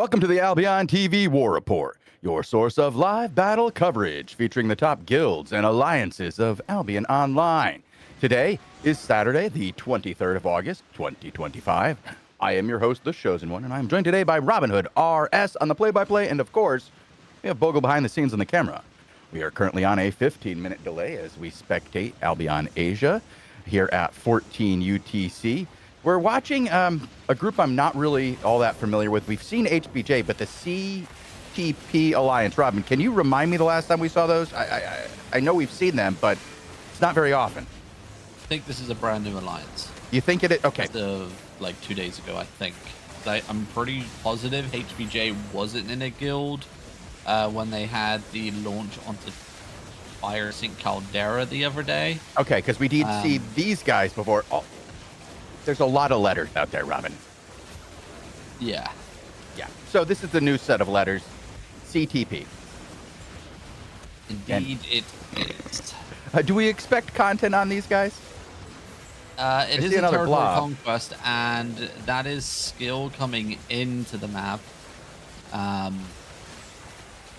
Welcome to the AlbionTV War Report, your source of live battle coverage featuring the top guilds and alliances of Albion Online. Today is Saturday, the 23rd of August, 2025. I am your host, the Chosen One, and I'm joined today by Robin Hood RS on the play-by-play, and of course, we have Bogle behind the scenes on the camera. We are currently on a 15-minute delay as we spectate Albion Asia here at 14 UTC. We're watching a group I'm not really all that familiar with. We've seen HBJ, but the CTP Alliance. Robin, can you remind me the last time we saw those? I know we've seen them, but it's not very often. I think this is a brand new alliance. You think it is? Okay. Like 2 days ago, I think. I'm pretty positive HBJ wasn't in a guild when they had the launch onto Fire St. Caldera the other day. Okay, because we did see these guys before. Oh, there's a lot of letters out there, Robin. Yeah. Yeah. So this is the new set of letters. CTP. Indeed, it is. Do we expect content on these guys? It is a territory conquest, and that is skill coming into the map. And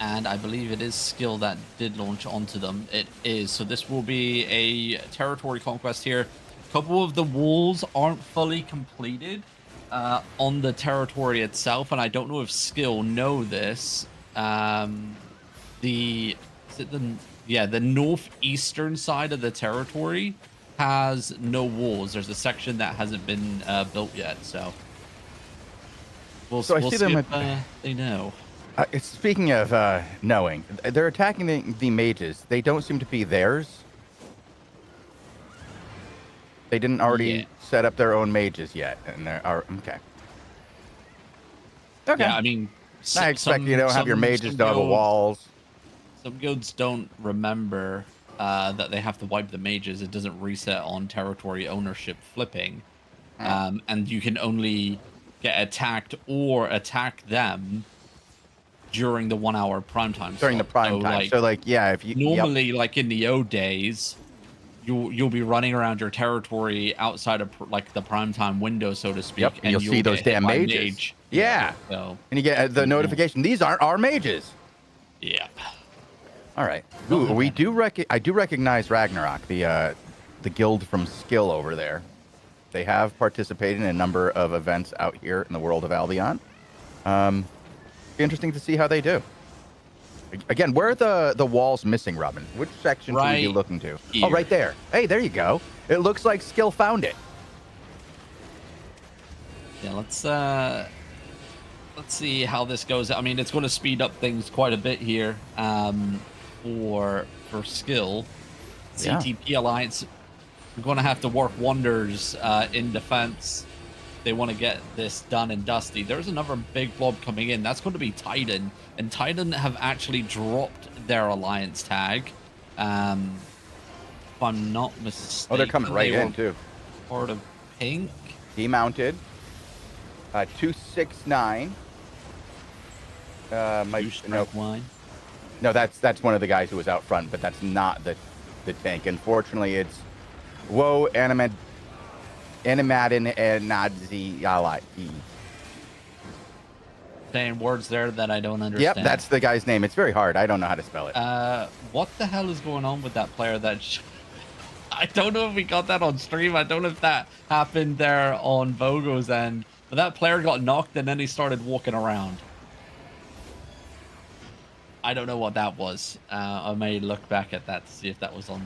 I believe it is skill that did launch onto them. It is. So this will be a territory conquest here. A couple of the walls aren't fully completed on the territory itself, and I don't know if skill know this. The northeastern side of the territory has no walls. There's a section that hasn't been built yet, so we'll see if they know. Speaking of knowing, they're attacking the mages. They don't seem to be theirs. They didn't already set up their own mages yet, and they are okay. Okay. Yeah, I mean, I expect you don't have your mages down the walls. Some guilds don't remember that they have to wipe the mages. It doesn't reset on territory ownership flipping, and you can only get attacked or attack them during the 1 hour prime time. During the prime time. So like, yeah, if you normally like in the old days, you'll be running around your territory outside of like the prime time window, so to speak, and you'll see those damn mages. Yeah. So, and you get the notification. These aren't our mages. Yep. All right. Ooh, I do recognize Ragnarok, the guild from Skill over there. They have participated in a number of events out here in the world of Albion. Be interesting to see how they do. Again, where are the walls missing, Robin? Which section should we be looking to? Here. Oh, right there. Hey, there you go. It looks like Skill found it. Yeah, let's see how this goes. I mean, it's going to speed up things quite a bit here for Skill. CTP Alliance are going to have to work wonders in defense. They want to get this done and dusty. There's another big blob coming in. That's going to be Titan, and Titan have actually dropped their alliance tag. If I'm not mistaken. Oh, they're coming right in too. Part of Pink. Demounted. 269. No, that's one of the guys who was out front, but that's not the tank. Unfortunately, it's Woe Animadin and Nazi Ally. Saying words there that I don't understand. Yep, that's the guy's name. It's very hard. I don't know how to spell it. What the hell is going on with that player? I don't know if we got that on stream. I don't know if that happened there on Vogo's end. But that player got knocked and then he started walking around. I don't know what that was. I may look back at that to see if that was on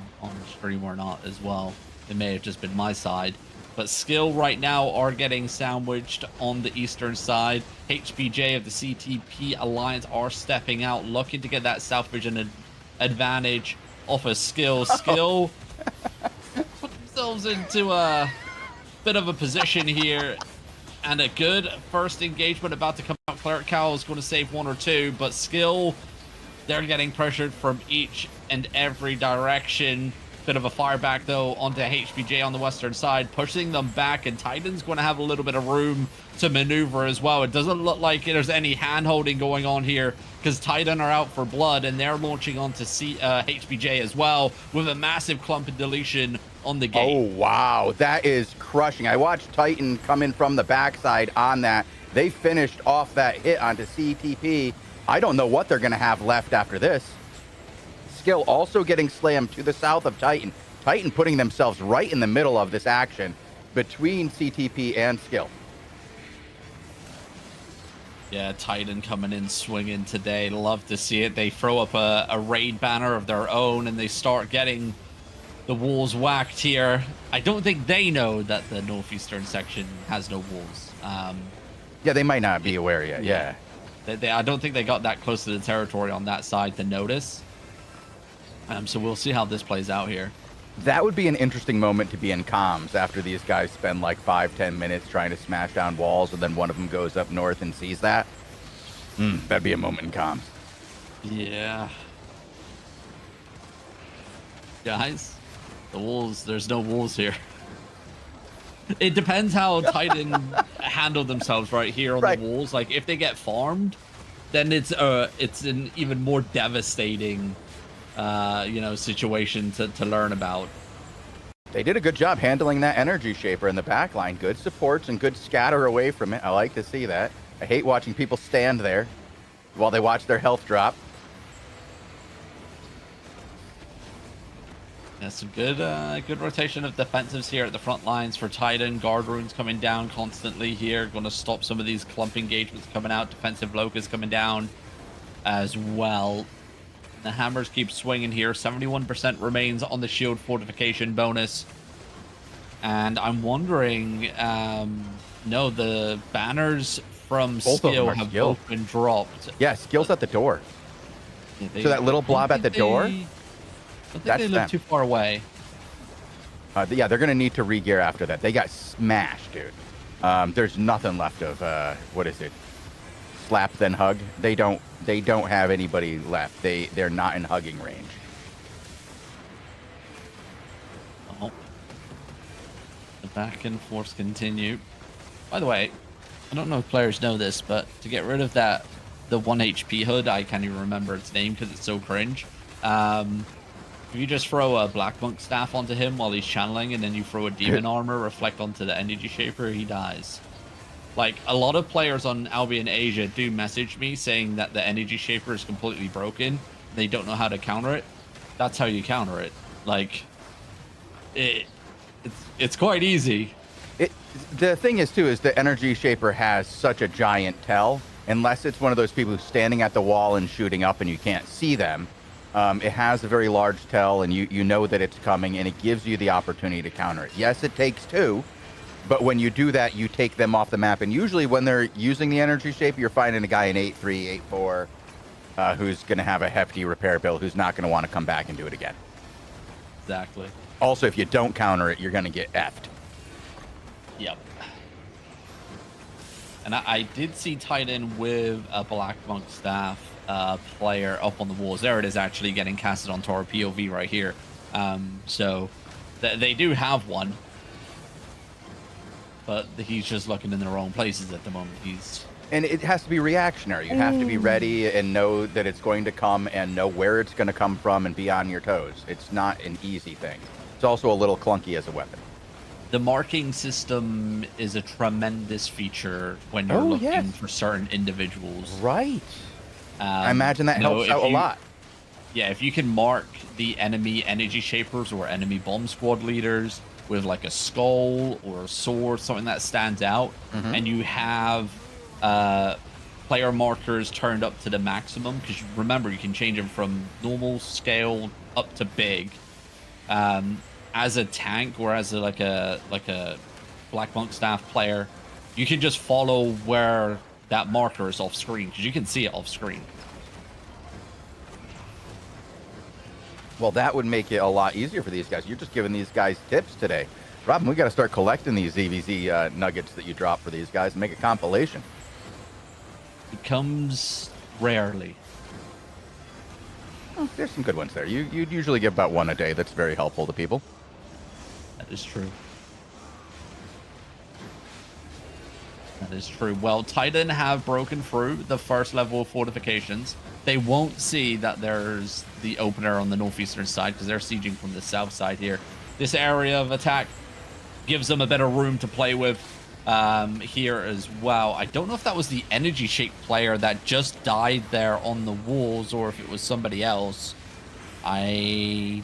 stream or not as well. It may have just been my side. But Skill right now are getting sandwiched on the eastern side. HBJ of the CTP Alliance are stepping out, looking to get that South Vision advantage off of Skill. Skill put themselves into a bit of a position here. And a good first engagement about to come out. Cleric Cowl is going to save one or two, but Skill, they're getting pressured from each and every direction. Bit of a fire back though onto HBJ on the western side, pushing them back, and Titan's going to have a little bit of room to maneuver as well. It doesn't look like there's any hand-holding going on here because Titan are out for blood, and they're launching onto HBJ as well with a massive clump of deletion on the gate. Oh, wow. That is crushing. I watched Titan come in from the backside on that, They finished off that hit onto CTP. I don't know what they're going to have left after this. Skill also getting slammed to the south of Titan. Titan putting themselves right in the middle of this action between CTP and Skill. Yeah, Titan coming in swinging today. Love to see it. They throw up a raid banner of their own and they start getting the walls whacked here. I don't think they know that the northeastern section has no walls. Yeah, they might not be aware yet. Yeah. I don't think they got that close to the territory on that side to notice. So we'll see how this plays out here. That would be an interesting moment to be in comms after these guys spend like 5-10 minutes trying to smash down walls, and then one of them goes up north and sees that. That'd be a moment in comms. Yeah. Guys, the wolves, there's no wolves here. It depends how Titan handle themselves right here on the walls. Like, if they get farmed, then it's an even more devastating situation to learn about. They did a good job handling that energy shaper in the back line. Good supports and good scatter away from it. I like to see that. I hate watching people stand there while they watch their health drop. Yeah, some good rotation of defensives here at the front lines for Titan. Guard runes coming down constantly here. Going to stop some of these clump engagements coming out. Defensive locus coming down as well. The hammers keep swinging here. 71% remains on the shield fortification bonus. And I'm wondering, no, the banners from Skill have both been dropped. Yeah, Skill's at the door. Yeah, so that little blob at the door? I think they live too far away. Yeah, they're going to need to re-gear after that. They got smashed, dude. There's nothing left of, what is it? Slap then hug. They don't have anybody left. They're not in hugging range. Oh. The back and forth continue. By the way, I don't know if players know this, but to get rid of the 1 HP hood, I can't even remember its name because it's so cringe. If you just throw a Black Monk staff onto him while he's channeling, and then you throw a demon armor reflect onto the energy shaper, he dies. Like, a lot of players on Albion Asia do message me saying that the energy shaper is completely broken. They don't know how to counter it. That's how you counter it. Like, it's quite easy. The thing is, too, is the energy shaper has such a giant tell. Unless it's one of those people who's standing at the wall and shooting up and you can't see them. It has a very large tell, and you know that it's coming, and it gives you the opportunity to counter it. Yes, it takes two, but when you do that, you take them off the map. And usually when they're using the energy shaper, you're finding a guy in 8-3, 8-4, who's going to have a hefty repair bill, who's not going to want to come back and do it again. Exactly. Also, if you don't counter it, you're going to get effed. Yep. And I did see Titan with a Black Monk staff player up on the walls. There it is, actually getting casted onto our POV right here. So they do have one, but he's just looking in the wrong places at the moment. And it has to be reactionary. You have to be ready and know that it's going to come and know where it's going to come from and be on your toes. It's not an easy thing. It's also a little clunky as a weapon. The marking system is a tremendous feature when you're looking for certain individuals. Right. I imagine that helps out a lot. Yeah, if you can mark the enemy energy shapers or enemy bomb squad leaders with like a skull or a sword, something that stands out, and you have player markers turned up to the maximum, because remember, you can change them from normal scale up to big. As a tank or as like a Black Monk staff player, you can just follow where that marker is off screen, because you can see it off screen. Well, that would make it a lot easier for these guys. You're just giving these guys tips today. Robin, we got to start collecting these ZVZ nuggets that you drop for these guys and make a compilation. It comes rarely. Oh, there's some good ones there. You'd usually give about one a day. That's very helpful to people. That is true. That is true. Well, Titan have broken through the first level of fortifications. They won't see that there's the opener on the northeastern side because they're sieging from the south side here. This area of attack gives them a bit of room to play with. here as well. I don't know if that was the energy shape player that just died there on the walls or if it was somebody else. I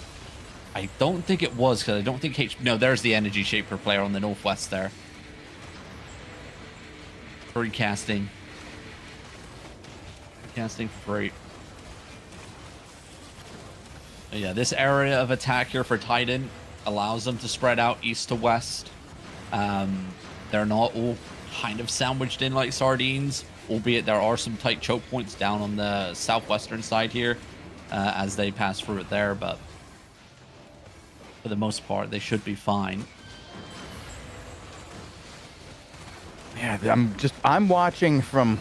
don't think it was, because I don't think no, there's the energy shaper player on the northwest there. Free casting. Casting for free. Yeah, this area of attack here for Titan allows them to spread out east to west. They're not all kind of sandwiched in like sardines, albeit there are some tight choke points down on the southwestern side here as they pass through it there, but for the most part, they should be fine. Yeah, I'm watching from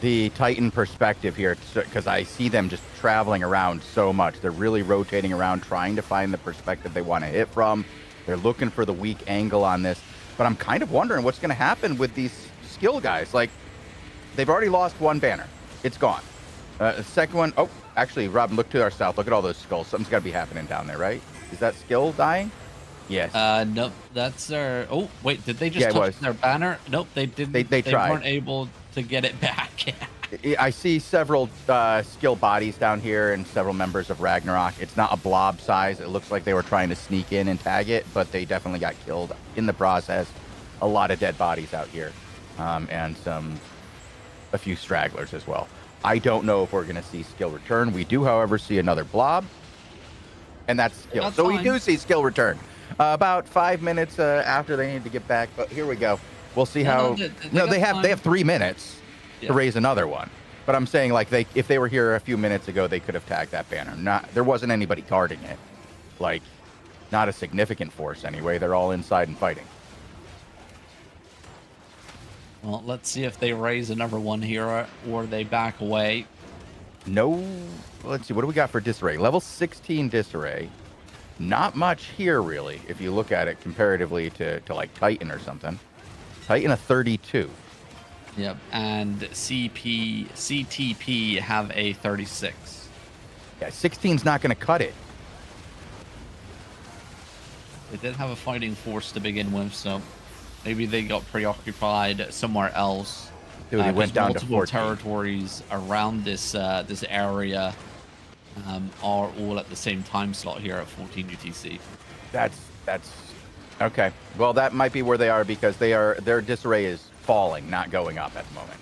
the Titan perspective here, because I see them just traveling around so much. They're really rotating around, trying to find the perspective they want to hit from. They're looking for the weak angle on this. But I'm kind of wondering what's going to happen with these skill guys. Like, they've already lost one banner. It's gone. The second one, oh, actually, Robin, look to our south. Look at all those skulls. Something's got to be happening down there, right? Is that skill dying? Yes. Nope, that's their... Oh, wait, did they just touch their banner? Nope, they didn't. They tried. Weren't able to get it back. I see several skill bodies down here and several members of Ragnarok. It's not a blob size. It looks like they were trying to sneak in and tag it, but they definitely got killed in the process. A lot of dead bodies out here, and a few stragglers as well. I don't know if we're going to see skill return. We do, however, see another blob, and that's skill. That's so fine. We do see skill return. About 5 minutes after they need to get back, but here we go. We'll see how. No, they have 3 minutes. To raise another one, but I'm saying, like, if they were here a few minutes ago, they could have tagged that banner. There wasn't anybody guarding it, like, not a significant force anyway. They're all inside and fighting. Well, let's see if they raise another one here or they back away. No, let's see, what do we got for disarray? Level 16 disarray. Not much here, really, if you look at it comparatively to like Titan or something. Titan a 32. Yep, and CTP have a 36. Yeah, 16's not going to cut it. They did have a fighting force to begin with, so maybe they got preoccupied somewhere else. Dude, they went down to multiple 14. territories around this this area are all at the same time slot here at 14 UTC. That's okay. Well, that might be where they are, because their disarray is falling, not going up at the moment.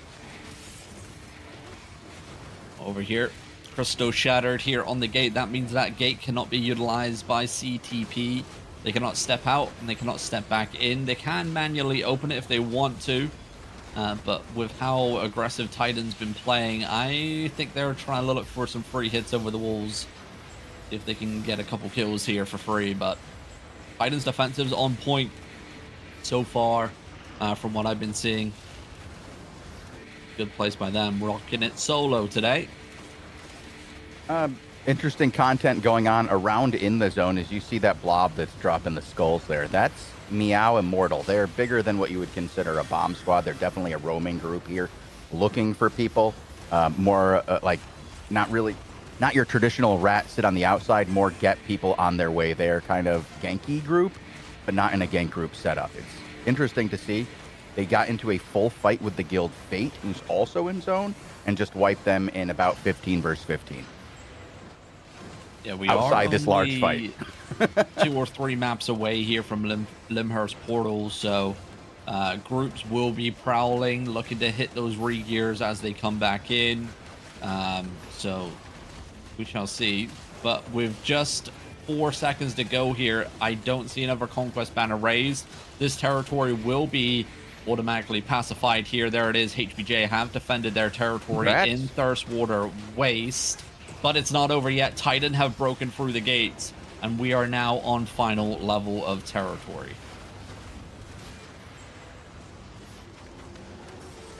Over here, Cristo shattered here on the gate. That means that gate cannot be utilized by CTP. They cannot step out and they cannot step back in. They can manually open it if they want to, but with how aggressive Titan's been playing, I think they're trying to look for some free hits over the walls, if they can get a couple kills here for free. But Titan's defensive's on point so far. From what I've been seeing. Good place by them. Rocking it solo today. Interesting content going on around in the zone as you see that blob that's dropping the skulls there. That's Meow Immortal. They're bigger than what you would consider a bomb squad. They're definitely a roaming group here, looking for people. More like not your traditional rat sit on the outside, more get people on their way there kind of ganky group, but not in a gank group setup. It's interesting to see. They got into a full fight with the guild Fate, who's also in zone, and just wiped them in about 15 versus 15. Yeah, we outside are this large fight. 2 or 3 maps away here from Limhurst portal, so groups will be prowling, looking to hit those re-gears as they come back in. So we shall see. But with just 4 seconds to go here, I don't see another conquest banner raised. This territory will be automatically pacified here. There it is. HBJ have defended their territory in Thirstwater Waste, but it's not over yet. Titan have broken through the gates, and we are now on final level of territory.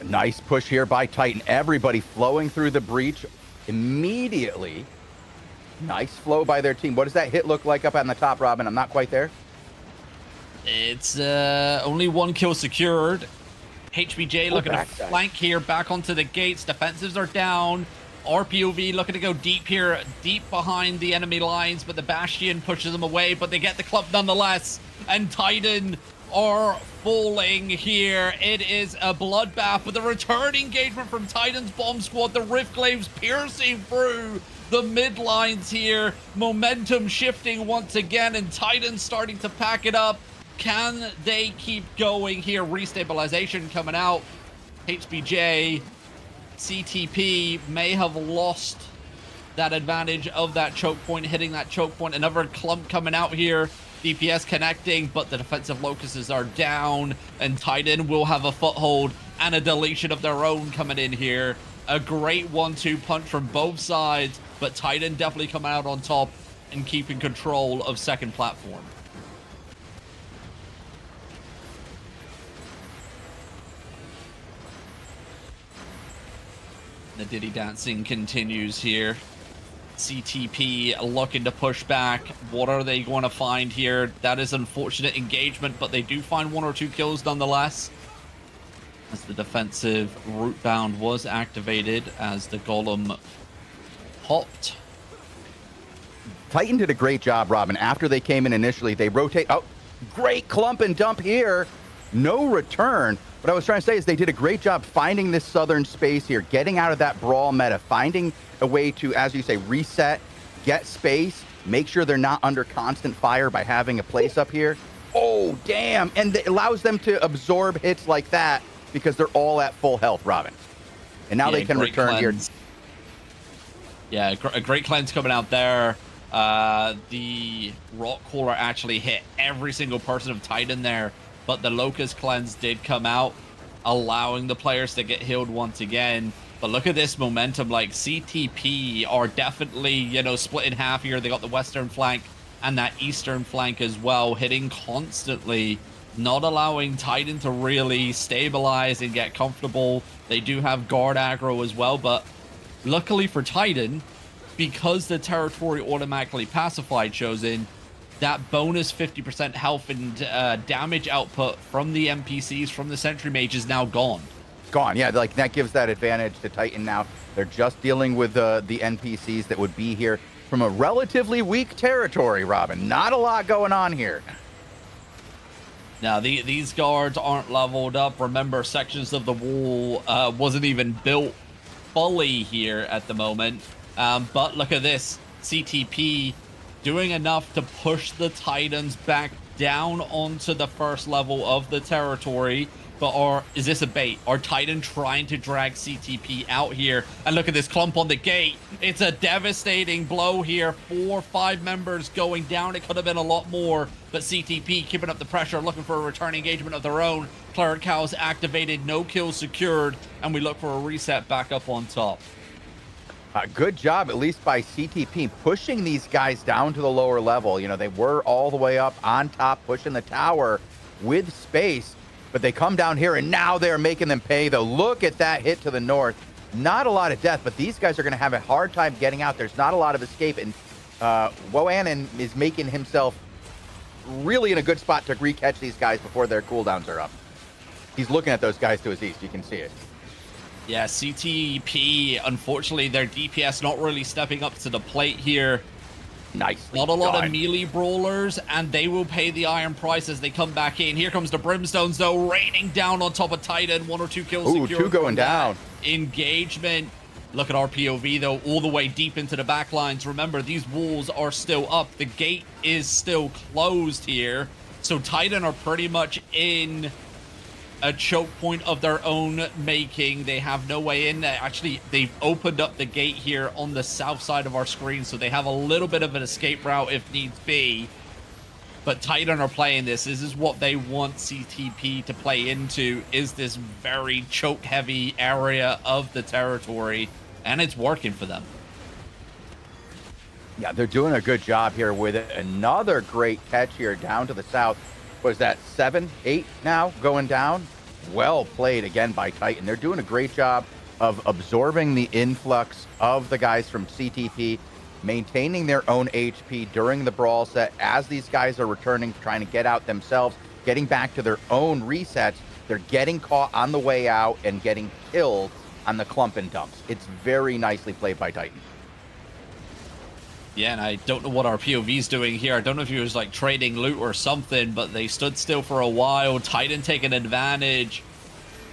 Nice push here by Titan. Everybody flowing through the breach immediately. Nice flow by their team. What does that hit look like up on the top, Robin? I'm not quite there. It's only 1 kill secured. HBJ looking to flank here, back onto the gates. Defensives are down. RPOV looking to go deep here, deep behind the enemy lines, but the Bastion pushes them away, but they get the club nonetheless. And Titan are falling here. It is a bloodbath with a return engagement from Titan's bomb squad. The Rift Glaives piercing through the mid lines here. Momentum shifting once again, and Titan's starting to pack it up. Can they keep going here? Restabilization coming out. HBJ, CTP may have lost that advantage of that choke point, hitting that choke point. Another clump coming out here. DPS connecting, but the defensive locusts are down, and Titan will have a foothold and a deletion of their own coming in here. A great 1-2 punch from both sides, but Titan definitely coming out on top and keeping control of second platform. The Diddy dancing continues here. CTP looking to push back. What are they going to find here? That is unfortunate engagement, but they do find 1 or 2 kills nonetheless. As the defensive root bound was activated as the golem popped. Titan did a great job, Robin. After they came in initially, they rotate. Oh, great clump and dump here. No return. What I was trying to say is they did a great job finding this southern space here, getting out of that brawl meta, finding a way to, as you say, reset, get space, make sure they're not under constant fire by having a place up here. Oh, damn. And it allows them to absorb hits like that because they're all at full health, Robin. And now they can return cleanse. Here. Yeah, a great cleanse coming out there. The Rock Caller actually hit every single person of Titan there, but the Locust Cleanse did come out, allowing the players to get healed once again. But look at this momentum. Like, CTP are definitely, you know, split in half here. They got the western flank and that eastern flank as well, hitting constantly, not allowing Titan to really stabilize and get comfortable. They do have guard aggro as well, but luckily for Titan, because the territory automatically pacified shows in, that bonus 50% health and damage output from the NPCs, from the Sentry Mage, is now gone. Gone, yeah, like that gives that advantage to Titan now. They're just dealing with the NPCs that would be here from a relatively weak territory, Robin. Not a lot going on here. Now, these guards aren't leveled up. Remember, sections of the wall wasn't even built fully here at the moment. But look at this. CTP doing enough to push the Titans back down onto the first level of the territory. But is this a bait? Are Titan trying to drag CTP out here? And look at this clump on the gate. It's a devastating blow here. 4 or 5 members going down. It could have been a lot more, but CTP keeping up the pressure, looking for a return engagement of their own. Cleric Cows activated, no kills secured, and we look for a reset back up on top. Good job, at least by CTP, pushing these guys down to the lower level. You know, they were all the way up on top, pushing the tower with space, but they come down here, and now they're making them pay. Though, look at that hit to the north. Not a lot of death, but these guys are going to have a hard time getting out. There's not a lot of escape, and Woanan is making himself really in a good spot to re-catch these guys before their cooldowns are up. He's looking at those guys to his east. You can see it. Yeah, CTP, unfortunately, their DPS not really stepping up to the plate here. Nicely Not a lot done. of melee brawlers, and they will pay the iron price as they come back in. Here comes the Brimstones, though, raining down on top of Titan. 1 or 2 kills secured. Ooh, 2 going down. Engagement. Look at our POV, though, all the way deep into the back lines. Remember, these walls are still up. The gate is still closed here. So Titan are pretty much in a choke point of their own making. They have no way in. Actually, they've opened up the gate here on the south side of our screen, so they have a little bit of an escape route if needs be. But Titan are playing this. This is what they want CTP to play into, is this very choke-heavy area of the territory, and it's working for them. Yeah, they're doing a good job here with it. Another great catch here down to the south. Was that 7, 8 now going down? Well played again by Titan. They're doing a great job of absorbing the influx of the guys from CTP, maintaining their own HP during the brawl set as these guys are returning, trying to get out themselves, getting back to their own resets. They're getting caught on the way out and getting killed on the clump and dumps. It's very nicely played by Titan. Yeah, and I don't know what our POV's doing here. I don't know if he was like trading loot or something, but they stood still for a while. Titan taking advantage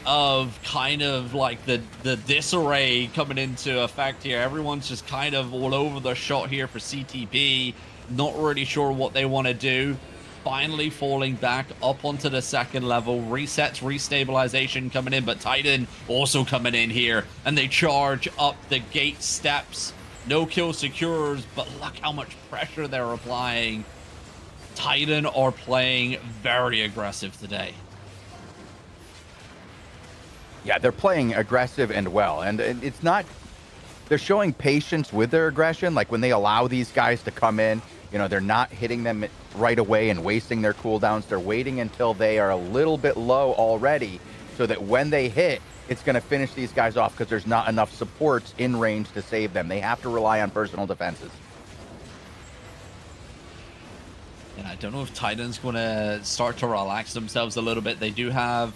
of kind of like the disarray coming into effect here. Everyone's just kind of all over the shot here for CTP. Not really sure what they want to do. Finally falling back up onto the second level. Resets, restabilization coming in, but Titan also coming in here, and they charge up the gate steps. No kill secures, but look how much pressure they're applying. Titan are playing very aggressive today. Yeah, they're playing aggressive and well, and it's not, they're showing patience with their aggression. Like when they allow these guys to come in, you know, they're not hitting them right away and wasting their cooldowns. They're waiting until they are a little bit low already so that when they hit, it's going to finish these guys off because there's not enough supports in range to save them. They have to rely on personal defenses. And I don't know if Titan's going to start to relax themselves a little bit. They do have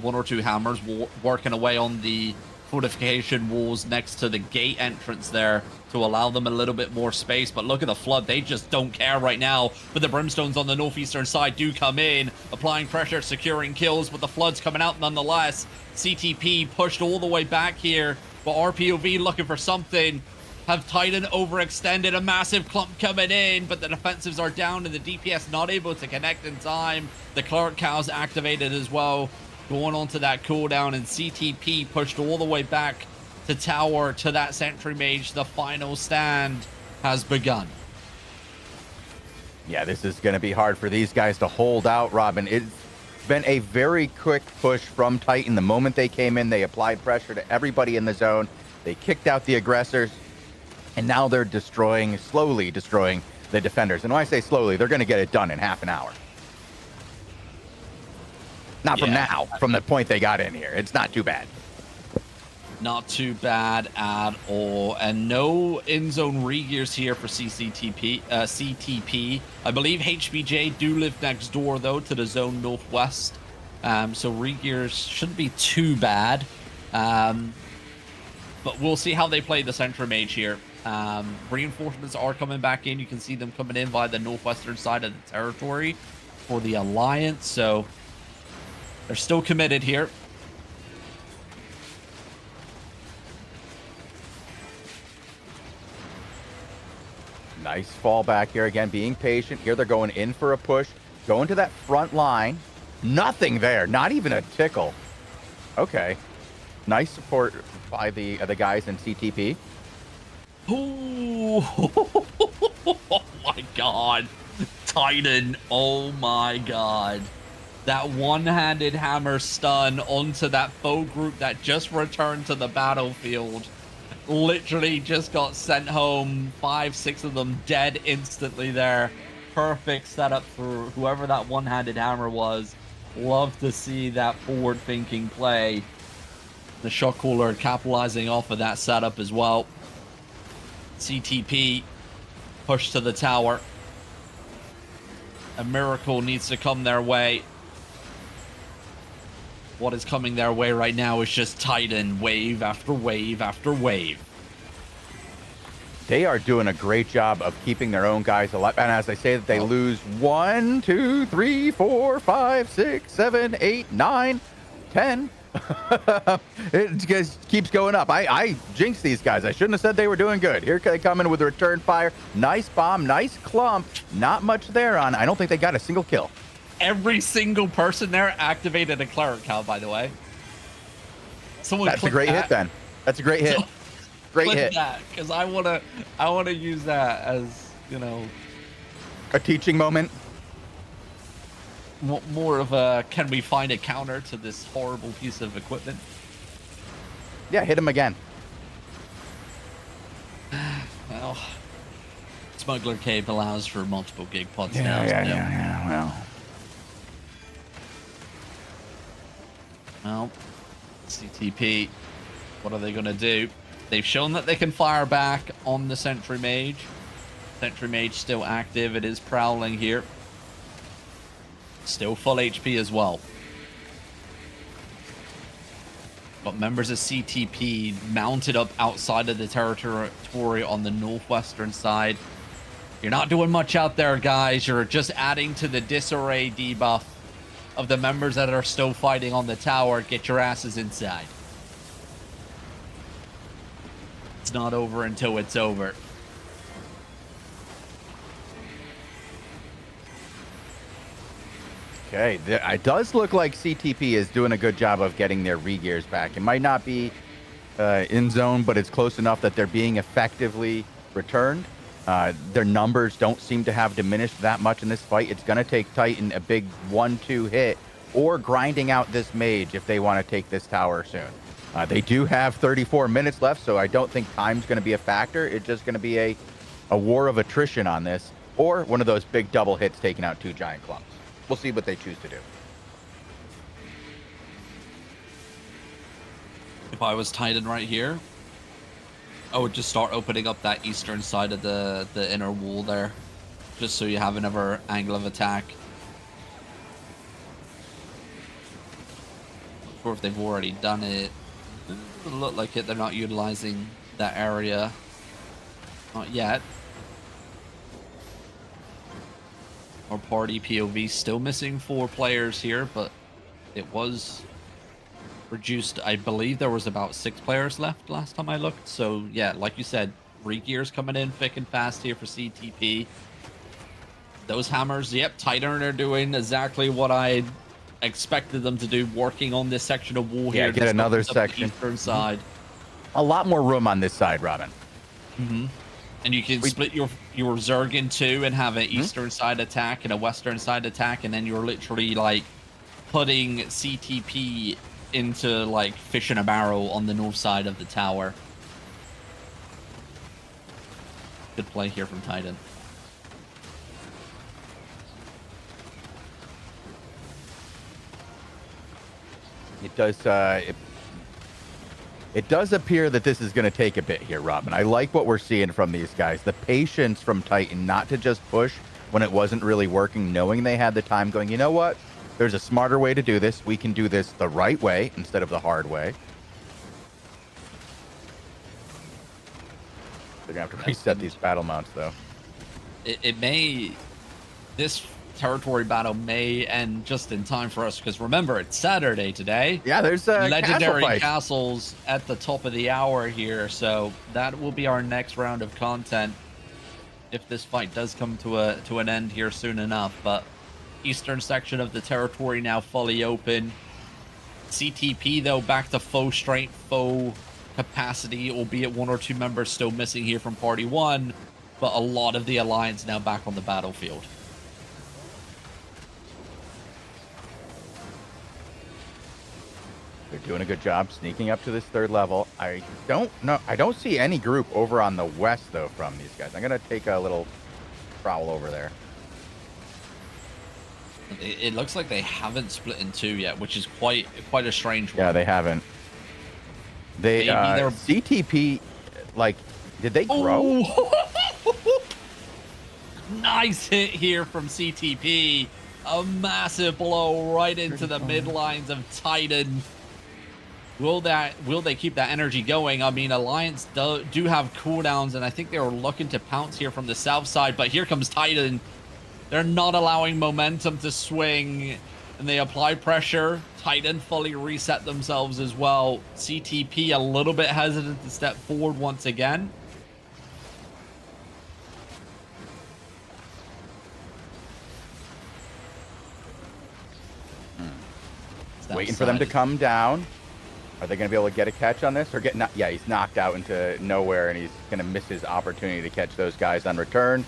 1 or 2 hammers working away on the fortification walls next to the gate entrance there to allow them a little bit more space. But look at the flood. They just don't care right now. But the brimstones on the northeastern side do come in, applying pressure, securing kills, but the flood's coming out nonetheless. CTP pushed all the way back here, but RPOV looking for something. Have Titan overextended, a massive clump coming in, but the defensives are down and the DPS not able to connect in time. The Cleric Cow's activated as well, going on to that cooldown, and CTP pushed all the way back to tower to that Sentry Mage. The final stand has begun. Yeah, this is going to be hard for these guys to hold out, Robin. It's been a very quick push from Titan. The moment they came in, they applied pressure to everybody in the zone. They kicked out the aggressors. And now they're slowly destroying the defenders. And when I say slowly, they're going to get it done in half an hour. Not from now, from the point they got in here. It's not too bad. Not too bad at all. And no in-zone re-gears here for CTP. I believe HBJ do live next door, though, to the zone northwest. So re-gears shouldn't be too bad. But we'll see how they play the Sentry Mage here. Reinforcements are coming back in. You can see them coming in by the northwestern side of the territory for the Alliance. So they're still committed here. Nice fallback here again, being patient. Here they're going in for a push, going to that front line. Nothing there, not even a tickle. Okay, nice support by the guys in CTP. Ooh. Oh my god. Titan, oh my god. That one-handed hammer stun onto that foe group that just returned to the battlefield. Literally just got sent home. 5-6 of them dead instantly there. Perfect setup for whoever that one-handed hammer was. Love to see that forward-thinking play. The shot caller capitalizing off of that setup as well. CTP push to the tower. A miracle needs to come their way. What is coming their way right now is just Titan, wave after wave after wave. They are doing a great job of keeping their own guys alive. And as I say that, they lose 1, 2, 3, 4, 5, 6, 7, 8, 9, 10. It just keeps going up. I jinxed these guys. I shouldn't have said they were doing good. Here they come in with a return fire. Nice bomb, nice clump. Not much there on. I don't think they got a single kill. Every single person there activated a Cleric Cow, by the way. Someone That's a great hit, Ben. That's a great hit. Great hit. Because I wanna use that as, you know, a teaching moment. More of a, can we find a counter to this horrible piece of equipment? Yeah, hit him again. Well, Smuggler Cave allows for multiple gig pods now. Yeah, well, CTP, what are they going to do? They've shown that they can fire back on the Sentry Mage. Sentry Mage still active. It is prowling here. Still full HP as well. But members of CTP mounted up outside of the territory on the northwestern side. You're not doing much out there, guys. You're just adding to the disarray debuff of the members that are still fighting on the tower. Get your asses inside. It's not over until it's over. Okay, it does look like CTP is doing a good job of getting their re-gears back. It might not be in zone, but it's close enough that they're being effectively returned. Their numbers don't seem to have diminished that much in this fight. It's going to take Titan a big 1-2 hit or grinding out this mage if they want to take this tower soon. They do have 34 minutes left, so I don't think time's going to be a factor. It's just going to be a war of attrition on this, or one of those big double hits taking out 2 giant clumps. We'll see what they choose to do. If I was Titan right here, I would just start opening up that eastern side of the inner wall there, just so you have another angle of attack. Not sure if they've already done it. Doesn't look like it. They're not utilizing that area. Not yet. Our party POV still missing 4 players here, but it was reduced. I believe there was about 6 players left last time I looked. So yeah, like you said, re-gears coming in thick and fast here for CTP. Those hammers, yep, Titan are doing exactly what I expected them to do, working on this section of wall here. Yeah, get another section. Eastern side. A lot more room on this side, Robin. And you can split your Zerg in 2 and have an eastern side attack and a western side attack, and then you're literally like putting CTP into like fish in a barrel on the north side of the tower. Good play here from Titan. It does. It does appear that this is going to take a bit here, Robin. I like what we're seeing from these guys. The patience from Titan not to just push when it wasn't really working, knowing they had the time, going, you know what? There's a smarter way to do this. We can do this the right way instead of the hard way. They're going to have to reset these battle mounts, though. It may... This territory battle may end just in time for us, because remember, it's Saturday today. Yeah, there's legendary castle castles at the top of the hour here, so that will be our next round of content if this fight does come to an end here soon enough. But eastern section of the territory now fully open. CTP though back to full strength, full capacity, albeit 1 or 2 members still missing here from party 1, but a lot of the alliance now back on the battlefield. They're doing a good job sneaking up to this 3rd level. I don't see any group over on the west, though, from these guys. I'm going to take a little prowl over there. It looks like they haven't split in 2 yet, which is quite a strange one. Yeah, they haven't. They, CTP, like, did they grow? Oh. Nice hit here from CTP. A massive blow right into the midlines of Titan. Will they keep that energy going? I mean, Alliance do have cooldowns, and I think they were looking to pounce here from the south side, but here comes Titan. They're not allowing momentum to swing, and they apply pressure. Titan fully reset themselves as well. CTP a little bit hesitant to step forward once again. Waiting for them to come down. Are they going to be able to get a catch on this? Or yeah, he's knocked out into nowhere, and he's going to miss his opportunity to catch those guys on return.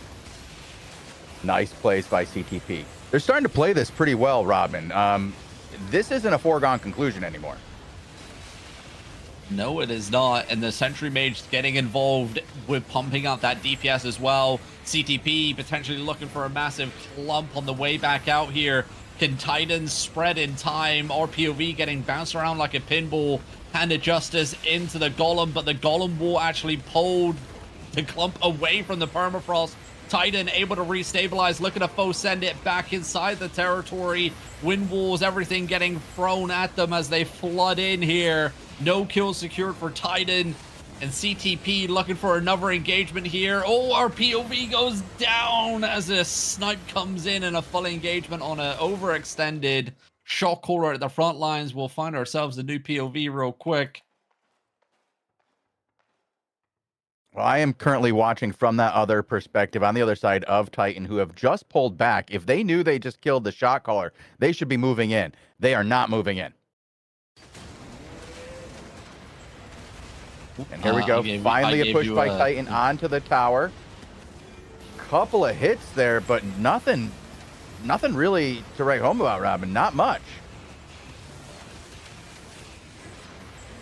Nice plays by CTP. They're starting to play this pretty well, Robin. This isn't a foregone conclusion anymore. No, it is not. And the Sentry Mage getting involved with pumping out that DPS as well. CTP potentially looking for a massive clump on the way back out here. Can Titan spread in time? RPOV getting bounced around like a pinball. Hand of Justice into the Golem, but the Golem will actually pull the clump away from the permafrost. Titan able to restabilize, looking to foe send it back inside the territory. Wind walls, everything getting thrown at them as they flood in here. No kills secured for Titan. And CTP looking for another engagement here. Oh, our POV goes down as a snipe comes in and a full engagement on an overextended shock caller at the front lines. We'll find ourselves a new POV real quick. Well, I am currently watching from that other perspective on the other side of Titan, who have just pulled back. If they knew they just killed the shot caller, they should be moving in. They are not moving in. And here we go. Finally a push by Titan onto the tower. Couple of hits there, but nothing really to write home about, Robin. Not much.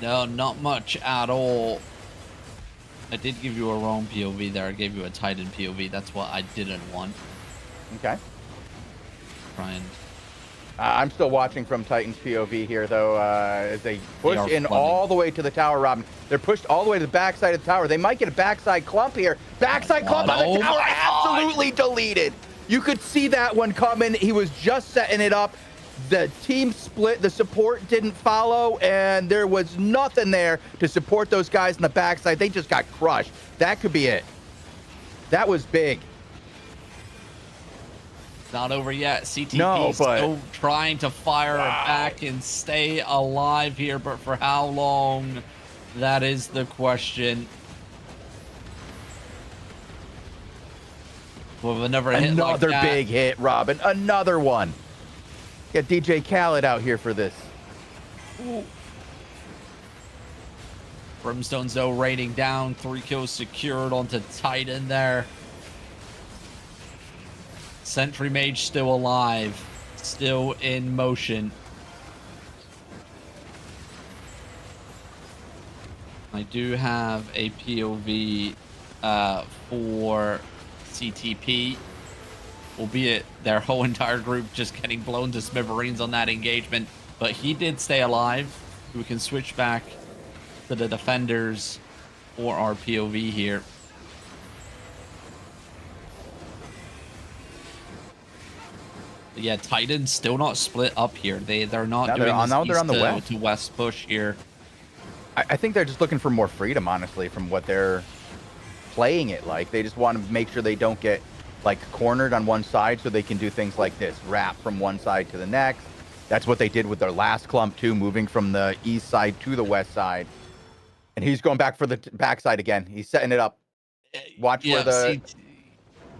No, not much at all. I did give you a wrong POV there. I gave you a Titan POV. That's what I didn't want. Okay. Try and... I'm still watching from Titan's POV here, though, as they push in all the way to the tower, Robin. They're pushed all the way to the backside of the tower. They might get a backside clump here. Backside clump on the tower, absolutely deleted. You could see that one coming. He was just setting it up. The team split. The support didn't follow, and there was nothing there to support those guys in the backside. They just got crushed. That could be it. That was big. Not over yet. CTP still trying to fire back and stay alive here, but for how long? That is the question. With another hit like that. Big hit, Robin. Another one. Got DJ Khaled out here for this. Ooh. Brimstone Zoe raining down. 3 kills secured onto Titan there. Sentry Mage still alive, still in motion. I do have a POV for CTP, albeit their whole entire group just getting blown to smithereens on that engagement. But he did stay alive. We can switch back to the defenders for our POV here. Yeah, Titan's still not split up here. They're not doing this east to west push here. I think they're just looking for more freedom, honestly, from what they're playing it like. They just want to make sure they don't get like cornered on one side, so they can do things like this, wrap from one side to the next. That's what they did with their last clump too, moving from the east side to the west side. And he's going back for the backside again. He's setting it up. Watch where the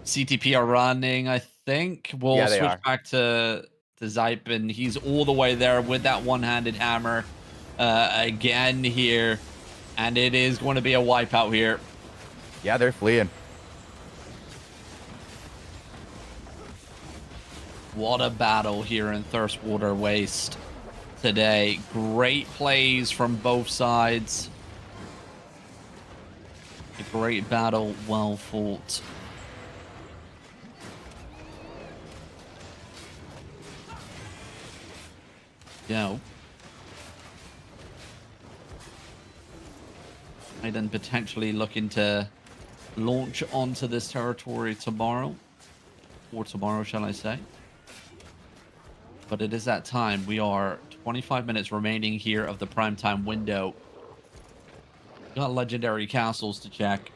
CTP are running, I think. We'll switch back to Zype, and he's all the way there with that one-handed hammer again here. And it is going to be a wipeout here. Yeah, they're fleeing. What a battle here in Thirstwater Waste today. Great plays from both sides. A great battle, well fought. Go. I then potentially looking to launch onto this territory tomorrow. Or tomorrow, shall I say. But it is that time. We are 25 minutes remaining here of the primetime window. Got legendary castles to check.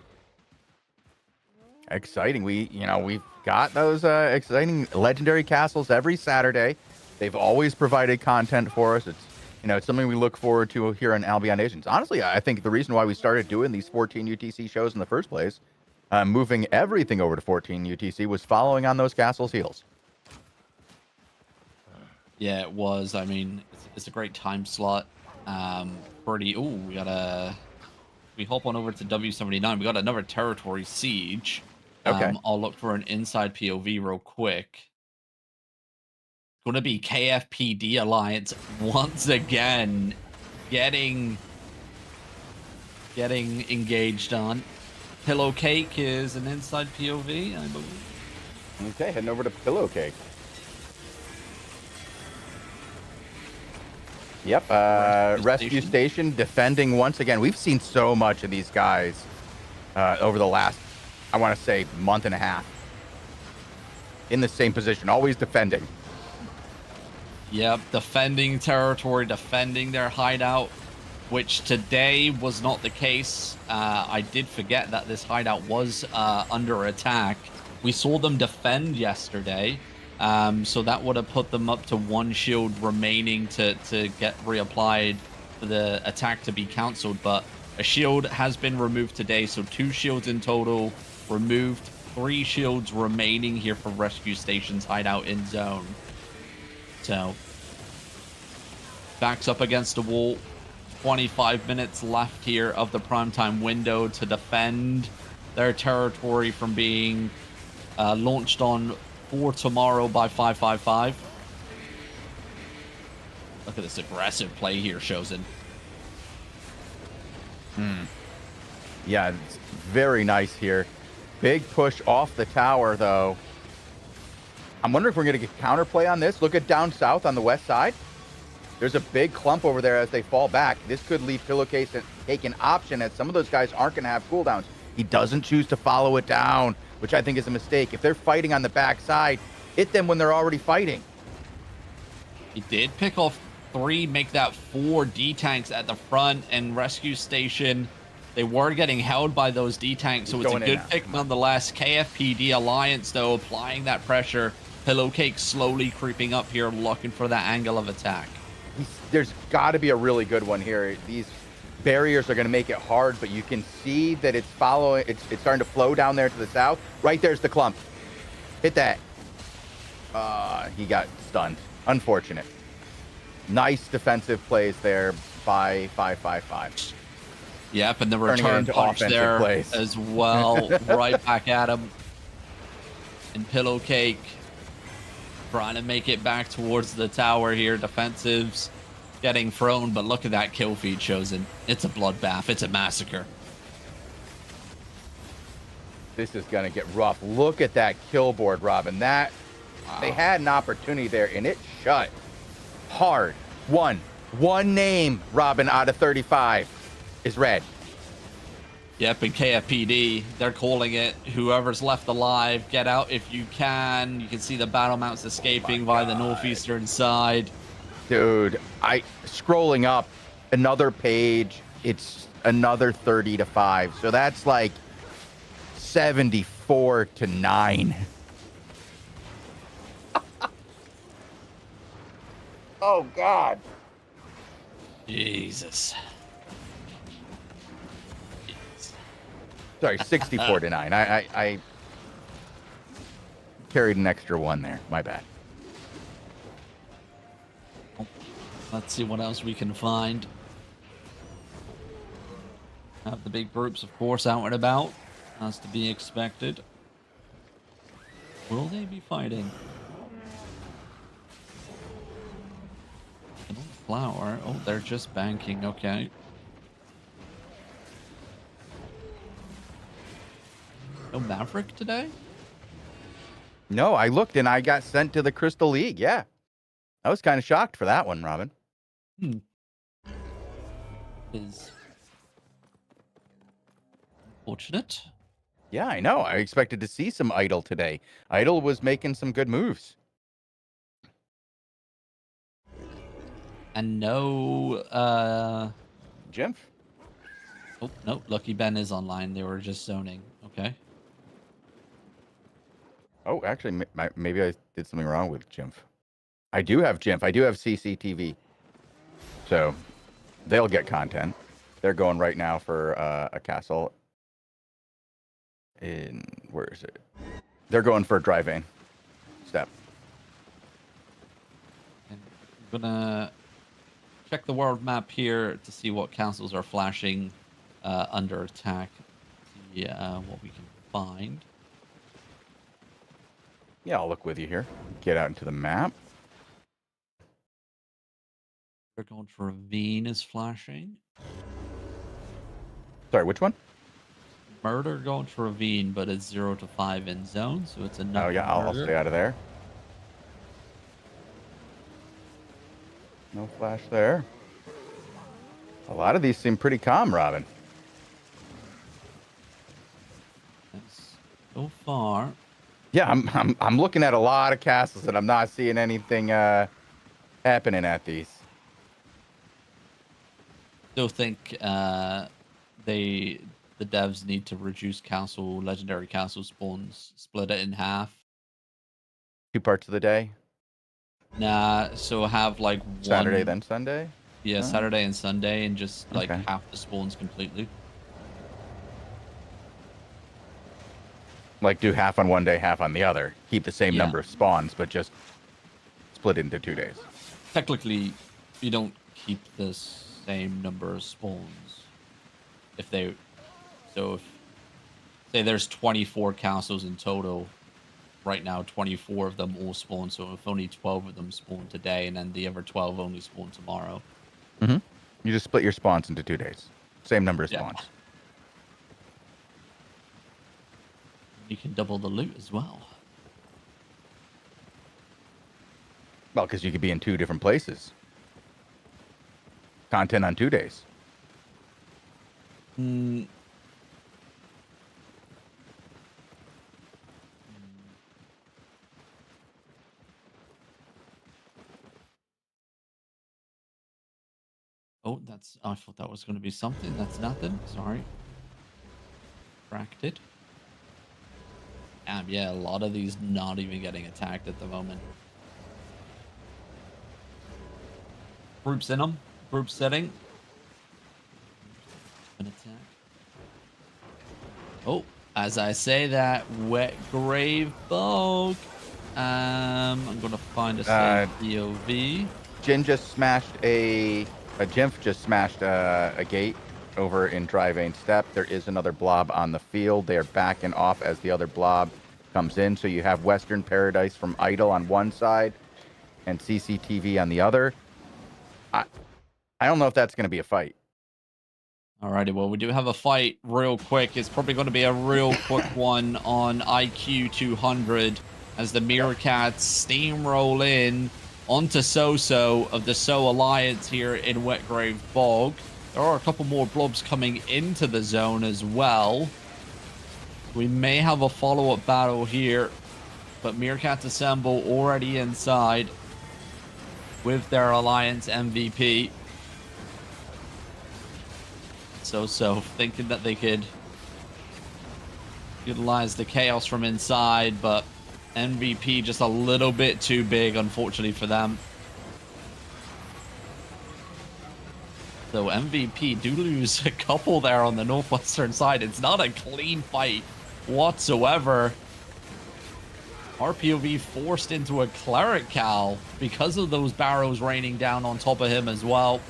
Exciting. We've got those exciting legendary castles every Saturday. They've always provided content for us. It's something we look forward to here on Albion Nations. Honestly, I think the reason why we started doing these 14 UTC shows in the first place, moving everything over to 14 UTC, was following on those castles' heels. Yeah, it was. I mean, it's a great time slot. We hop on over to W79. We got another territory siege. Okay. I'll look for an inside POV real quick. Going to be KFPD Alliance once again, getting engaged on. Pillow Cake is an inside POV, I believe. Okay, heading over to Pillow Cake. Yep, Rescue Station defending once again. We've seen so much of these guys over the last, I want to say, month and a half. In the same position, always defending. Yep, defending territory, defending their hideout. which today was not the case. I did forget that this hideout was under attack. We saw them defend yesterday, so that would have put them up to 1 shield remaining to get reapplied for the attack to be cancelled. But a shield has been removed today, so 2 shields in total removed, 3 shields remaining here for Rescue Station's hideout in zone. So, backs up against the wall. 25 minutes left here of the primetime window to defend their territory from being launched on for tomorrow by 555. Look at this aggressive play here, Chosen. Yeah, it's very nice here. Big push off the tower, though. I'm wondering if we're going to get counterplay on this. Look at down south on the west side. There's a big clump over there as they fall back. This could leave Pillowcase and take an option, as some of those guys aren't going to have cooldowns. He doesn't choose to follow it down, which I think is a mistake. If they're fighting on the backside, hit them when they're already fighting. He did pick off 3, make that 4 D-tanks at the front, and Rescue Station, they were getting held by those D-tanks, so it's a good pick nonetheless. KFPD Alliance, though, applying that pressure. Pillowcake slowly creeping up here, looking for that angle of attack. There's got to be a really good one here. These barriers are going to make it hard, but you can see that it's following. It's starting to flow down there to the south. Right there's the clump. Hit that. He got stunned. Unfortunate. Nice defensive plays there by 555. Yep, and the return punch there plays as well. Right back at him. And Pillowcake trying to make it back towards the tower here. Defensives getting thrown, but look at that kill feed, Chosen. It's a bloodbath. It's a massacre. This is going to get rough. Look at that kill board, Robin. That They had an opportunity there, and it shut hard. One name, Robin, out of 35 is red. Yep, and KFPD, they're calling it. Whoever's left alive, get out if you can. You can see the battle mounts escaping by the northeastern side. Dude, scrolling up another page, it's another 30-5. So that's like 74-9. Oh, God. Jesus. Sorry, 64-9. I carried an extra one there. My bad. Let's see what else we can find. Have the big groups, of course, out and about. As to be expected. Will they be fighting? Flower. Oh, they're just banking. Okay. No Maverick today? No, I looked and I got sent to the Crystal League. Yeah. I was kind of shocked for that one, Robin. Is unfortunate. Yeah, I know. I expected to see some Idol today. Idol was making some good moves. And no Jimf? Oh, no, Lucky Ben is online. They were just zoning. Okay. Oh, actually, maybe I did something wrong with Jimf. I do have Jimf. I do have CCTV. So they'll get content. They're going right now for a castle in, where is it? They're going for a drive-in step. And I'm gonna check the world map here to see what castles are flashing under attack. See what we can find. Yeah, I'll look with you here. Get out into the map. They're going for Ravine is flashing. Sorry, which one? Murder going for Ravine, but it's 0-5 in zone, so it's another. Oh yeah, I'll stay out of there. No flash there. A lot of these seem pretty calm, Robin. So far. Yeah, I'm looking at a lot of castles and I'm not seeing anything happening at these. Still think the devs need to reduce legendary castle spawns, split it in half. 2 parts of the day? Nah, so have like Saturday, one, then Sunday? yeah, Saturday and Sunday, and just like Okay. half the spawns completely. Like, do half on one day, half on the other. Keep the same Yeah. number of spawns, but just split it into 2 days. Technically, you don't keep the same number of spawns. If they, so if, say there's 24 castles in total, right now 24 of them all spawn, so if only 12 of them spawn today, and then the other 12 only spawn tomorrow. Mm-hmm. You just split your spawns into 2 days. Same number of Yeah. spawns. You can double the loot as well. Well, because you could be in 2 different places. Content on 2 days. Oh, I thought that was going to be something. That's nothing. Sorry. Cracked it. Yeah, a lot of these not even getting attacked at the moment. Groups in them. Group setting. An attack. Oh, as I say that, wet grave bog. I'm gonna find a safe POV. Jin just smashed a Jimf just smashed a gate over in Dry Vein Step. There is another blob on the field. They are backing off as the other blob comes in. So you have Western Paradise from Idle on one side and CCTV on the other. I don't know if that's going to be a fight. Alrighty, well, we do have a fight real quick. It's probably going to be a real quick one on IQ 200 as the Meerkats steamroll in onto Soso of the So Alliance here in Wetgrave Bog. There are a couple more blobs coming into the zone as well. We may have a follow-up battle here, but Meerkats Assemble already inside with their Alliance MVP. So thinking that they could utilize the chaos from inside, but MVP just a little bit too big, unfortunately, for them. So MVP do lose a couple there on the northwestern side. It's not a clean fight whatsoever. RPOV forced into a Cleric Cal because of those barrows raining down on top of him as well.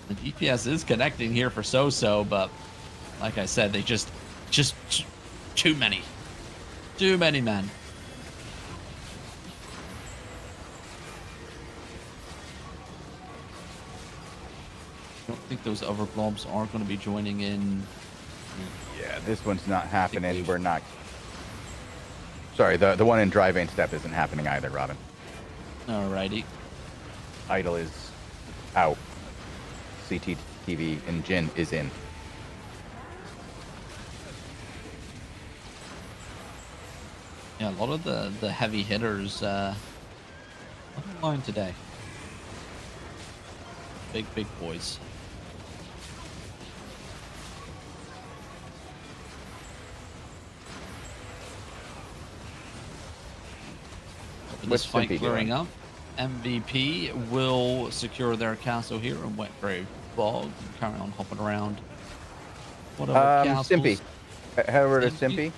The DPS is connecting here for Soso, but like I said, they just too many men. I don't think those other blobs are going to be joining in. Yeah, this one's not happening. We're not. Sorry, the one in Dry Vein Step isn't happening either, Robin. Alrighty. Idle is out. CCTV and Jin is in. Yeah, a lot of the heavy hitters online today. Big boys. With this fight clearing up, MVP will secure their castle here in Wetgrave Bog and carry on hopping around. What other castles? Simpy. Head over to Simpy.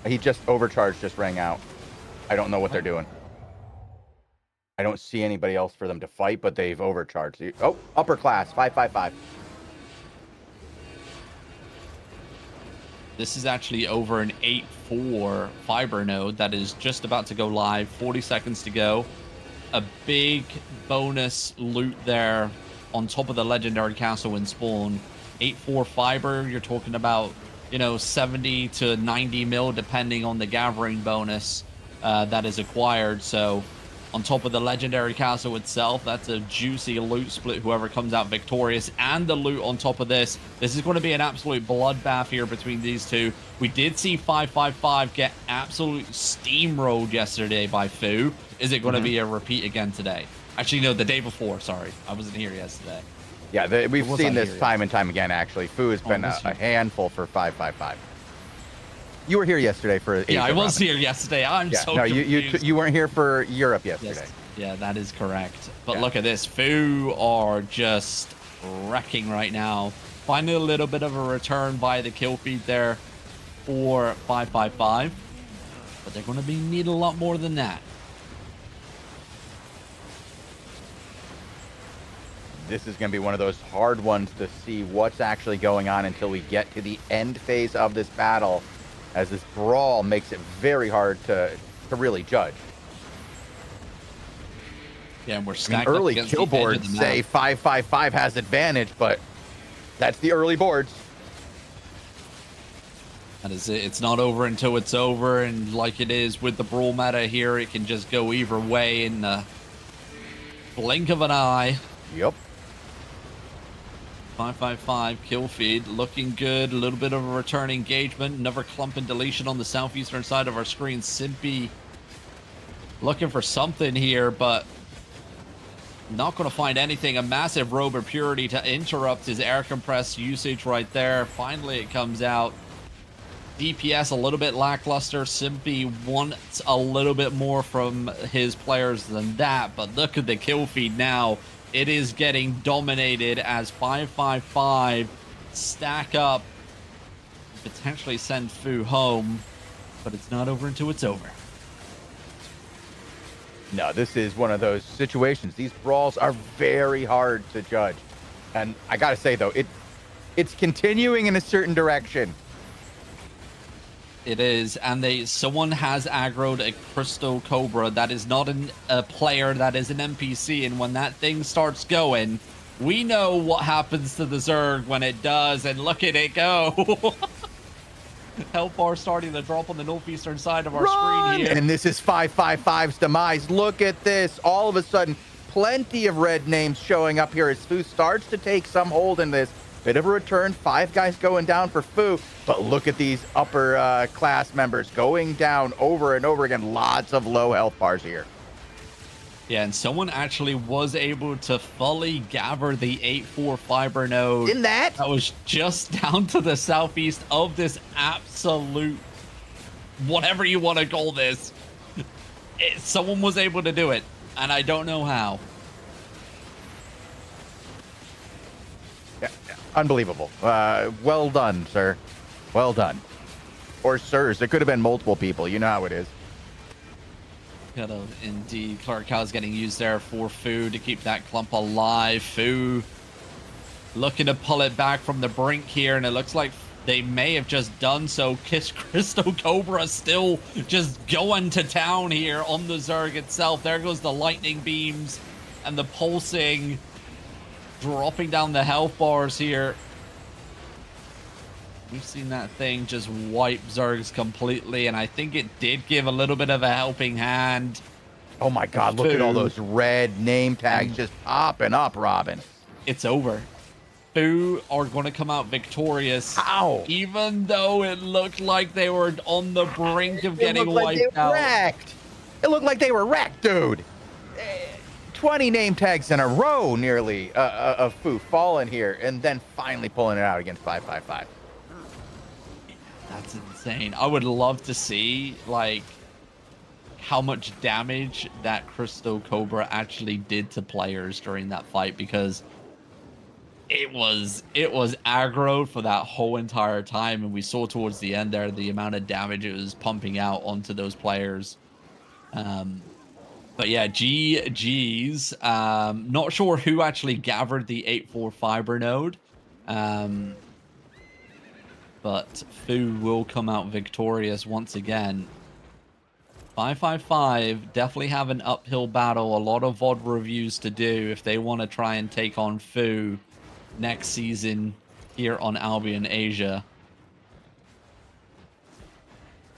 He just overcharged, just rang out. I don't know what they're doing. I don't see anybody else for them to fight, but they've overcharged. Oh, upper class, 555. This is actually over an 8-4 fiber node that is just about to go live. 40 seconds to go. A big bonus loot there on top of the legendary castle in spawn. 8-4 fiber, you're talking about, 70 to 90 mil depending on the gathering bonus that is acquired. So on top of the legendary castle itself, that's a juicy loot split, whoever comes out victorious, and the loot on top of this. This is going to be an absolute bloodbath here between these two. We did see 555 get absolute steamrolled yesterday by Fu. Is it going to be a repeat again today? Actually, no, the day before. Sorry, I wasn't here yesterday. Yeah, we've was seen I this here time and time again, actually. Fu has been was a you? handful for 555. You were here yesterday for Asia, Yeah, I was Robin. here yesterday. I'm Yeah, so no, confused. you weren't here for Europe yesterday. Yes. Yeah, that is correct. But Yeah. look at this. Fu are just wrecking right now. Finding a little bit of a return by the kill feed there for 555. But they're going to be need a lot more than that. This is going to be one of those hard ones to see what's actually going on until we get to the end phase of this battle, as this brawl makes it very hard to really judge. Yeah, and we're I mean, stacked early up kill against the edge of boards the say map. 555 has advantage, but that's the early boards. That is it. It's not over until it's over, and like it is with the brawl meta here, it can just go either way in the blink of an eye. Yep. 555 kill feed looking good. A little bit of a return engagement. Another clump and deletion on the southeastern side of our screen. Simpy looking for something here, but not going to find anything. A massive robe of purity to interrupt his air compress usage right there. Finally, it comes out. DPS a little bit lackluster. Simpy wants a little bit more from his players than that, but look at the kill feed now. It is getting dominated as 555 stack up, potentially send Fu home, but it's not over until it's over. No, this is one of those situations. These brawls are very hard to judge. And I got to say, though, it's continuing in a certain direction. It is, and someone has aggroed a Crystal Cobra that is not a player, that is an NPC, and when that thing starts going, we know what happens to the Zerg when it does, and look at it go. Health bar starting to drop on the northeastern side of our screen here. And this is 555's demise. Look at this. All of a sudden, plenty of red names showing up here as Fu starts to take some hold in this. Bit of a return, 5 guys going down for Fu, but look at these upper class members going down over and over again. Lots of low health bars here. Yeah, and someone actually was able to fully gather the 8-4 fiber node. In that was just down to the southeast of this absolute, whatever you want to call this. Someone was able to do it, and I don't know how. Unbelievable. Well done, sir. Well done. Or sirs. It could have been multiple people. You know how it is. Indeed. Clark Cow's getting used there for Fu to keep that clump alive. Fu looking to pull it back from the brink here, and it looks like they may have just done so. Crystal Cobra still just going to town here on the Zerg itself. There goes the lightning beams and the pulsing, dropping down the health bars here. We've seen that thing just wipe Zergs completely, and I think it did give a little bit of a helping hand. Oh my God, look at all those red name tags just popping up, Robin. It's over. Fu are going to come out victorious. How? Even though it looked like they were on the brink of getting wiped out. Wrecked. It looked like they were wrecked, dude. 20 name tags in a row nearly of Fu falling here, and then finally pulling it out against 555. That's insane. I would love to see, like, how much damage that Crystal Cobra actually did to players during that fight, because it was aggro for that whole entire time, and we saw towards the end there the amount of damage it was pumping out onto those players. But yeah, GG's. Not sure who actually gathered the 8-4 fiber node. But Fu will come out victorious once again. 555 definitely have an uphill battle. A lot of VOD reviews to do if they want to try and take on Fu next season here on Albion Asia.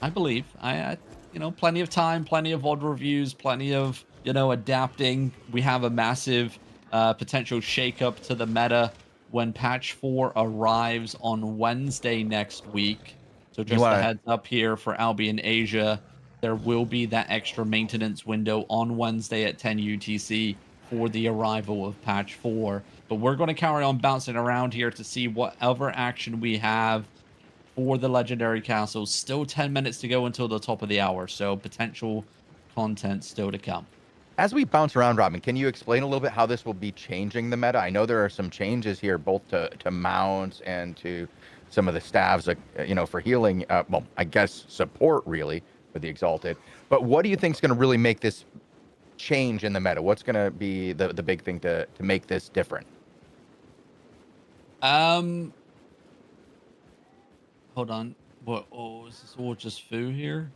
I believe. You know, plenty of time, plenty of VOD reviews, plenty of, you know, adapting. We have a massive potential shakeup to the meta when patch 4 arrives on Wednesday next week. So just a heads up here for Albion Asia, there will be that extra maintenance window on Wednesday at 10 UTC for the arrival of patch 4. But we're going to carry on bouncing around here to see whatever action we have for the legendary castles. Still 10 minutes to go until the top of the hour, so potential content still to come. As we bounce around, Robin, can you explain a little bit how this will be changing the meta? I know there are some changes here, both to mounts and to some of the staves, for healing. Well, I guess support really with the exalted. But what do you think is going to really make this change in the meta? What's going to be the big thing to make this different? Hold on. What? Oh, is this all just foo here?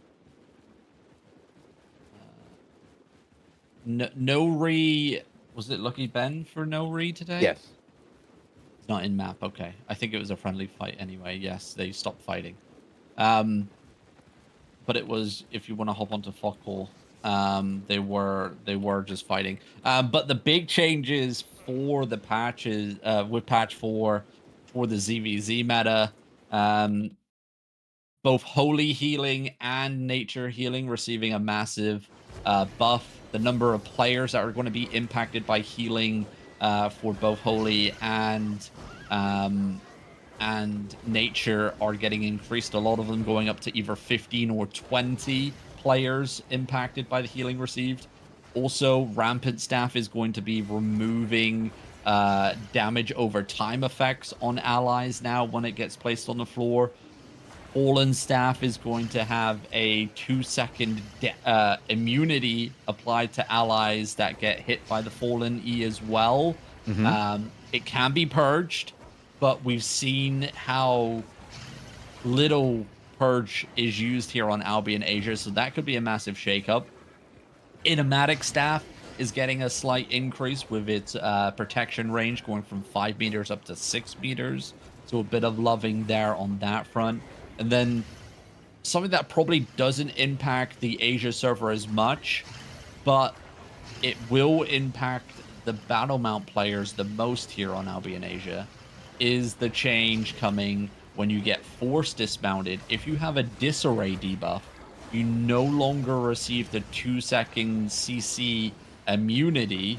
No re. Was it Lucky Ben for no re today? Yes. It's not in map. Okay, I think it was a friendly fight anyway. Yes, they stopped fighting. But it was, if you want to hop onto Focal, they were just fighting. But the big changes for the patches with patch 4 for the ZVZ meta, both holy healing and nature healing receiving a massive buff. The number of players that are going to be impacted by healing for both holy and nature are getting increased. A lot of them going up to either 15 or 20 players impacted by the healing received. Also, rampant staff is going to be removing damage over time effects on allies now when it gets placed on the floor. Fallen staff is going to have a 2-second immunity applied to allies that get hit by the Fallen E as well. It can be purged, but we've seen how little purge is used here on Albion Asia, so that could be a massive shakeup. Inamatic staff is getting a slight increase with its protection range going from 5 meters up to 6 meters. So a bit of loving there on that front. And then something that probably doesn't impact the Asia server as much, but it will impact the battle mount players the most here on Albion Asia, is the change coming when you get force dismounted. If you have a disarray debuff, you no longer receive the 2-second CC immunity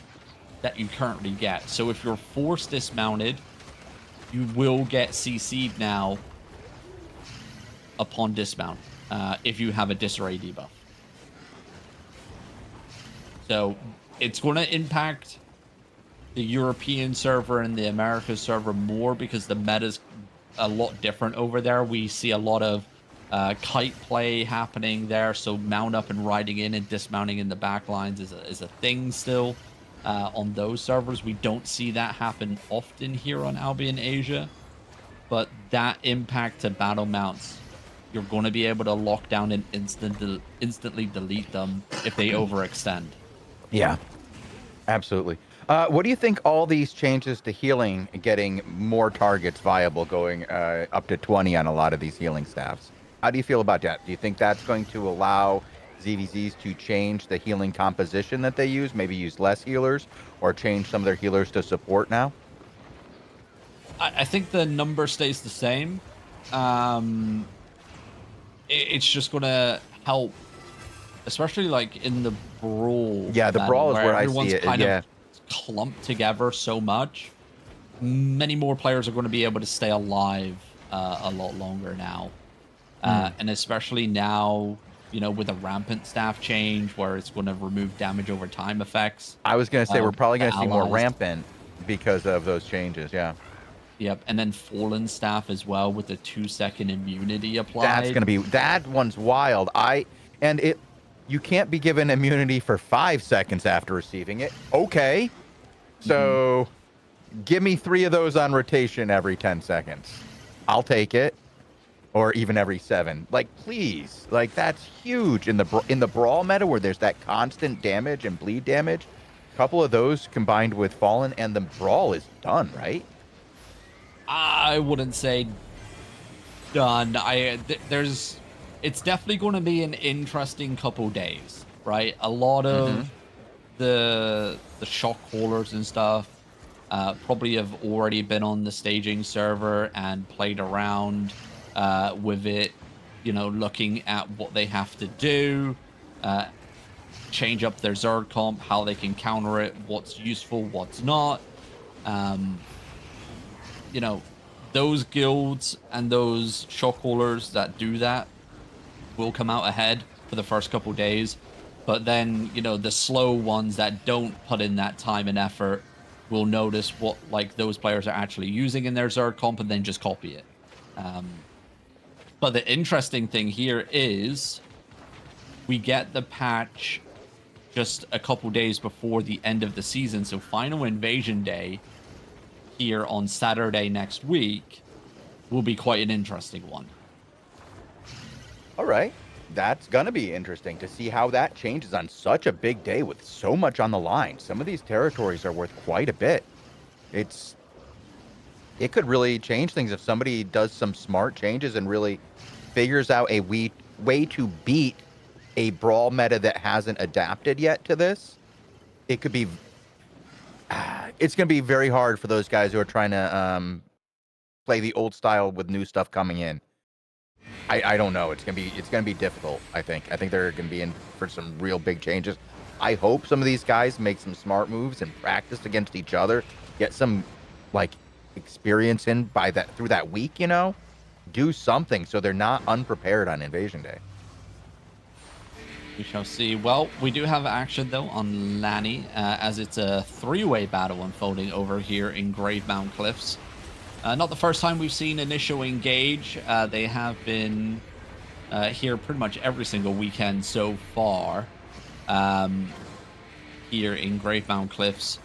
that you currently get. So if you're force dismounted, you will get CC'd now upon dismount if you have a disarray debuff. So it's going to impact the European server and the Americas server more because the meta's a lot different over there. We see a lot of kite play happening there, so mount up and riding in and dismounting in the back lines is a thing still on those servers. We don't see that happen often here on Albion Asia, but that impact to battle mounts, you're going to be able to lock down and instantly delete them if they overextend. Yeah, absolutely. What do you think all these changes to healing, getting more targets viable, going up to 20 on a lot of these healing staffs? How do you feel about that? Do you think that's going to allow ZVZs to change the healing composition that they use, maybe use less healers, or change some of their healers to support now? I think the number stays the same. It's just going to help, especially like in the brawl. Yeah, the brawl is where I see it. Kind of clumped together so much. Many more players are going to be able to stay alive a lot longer now. And especially now, with a rampant staff change where it's going to remove damage over time effects. I was going to say we're probably going to see more rampant because of those changes. Yeah. Yep, and then fallen staff as well with the 2-second immunity applied. That one's wild. You can't be given immunity for 5 seconds after receiving it. Okay. So give me 3 of those on rotation every 10 seconds. I'll take it. Or even every 7. Like, please. Like, that's huge in the brawl meta where there's that constant damage and bleed damage. A couple of those combined with fallen and the brawl is done, right? I wouldn't say done. It's definitely going to be an interesting couple days, right? A lot of the shock callers and stuff probably have already been on the staging server and played around with it, looking at what they have to do. change up their Zerg comp, how they can counter it, what's useful, what's not. You know, those guilds and those shot callers that do that will come out ahead for the first couple days. But then, you know, the slow ones that don't put in that time and effort will notice what like those players are actually using in their Zerg comp and then just copy it. But the interesting thing here is we get the patch just a couple days before the end of the season. So Final Invasion Day here on Saturday next week will be quite an interesting one. All right. That's going to be interesting to see how that changes on such a big day with so much on the line. Some of these territories are worth quite a bit. It could really change things if somebody does some smart changes and really figures out a way to beat a brawl meta that hasn't adapted yet to this. It could be it's going to be very hard for those guys who are trying to play the old style with new stuff coming in. I don't know. It's gonna be difficult. I think they're gonna be in for some real big changes. I hope some of these guys make some smart moves and practice against each other, get some like experience in through that week. You know, do something so they're not unprepared on Invasion Day. We shall see. Well, we do have action though on Lanny, as it's a three-way battle unfolding over here in Mound Cliffs. Not the first time we've seen initial engage. They have been here pretty much every single weekend so far here in Mound Cliffs.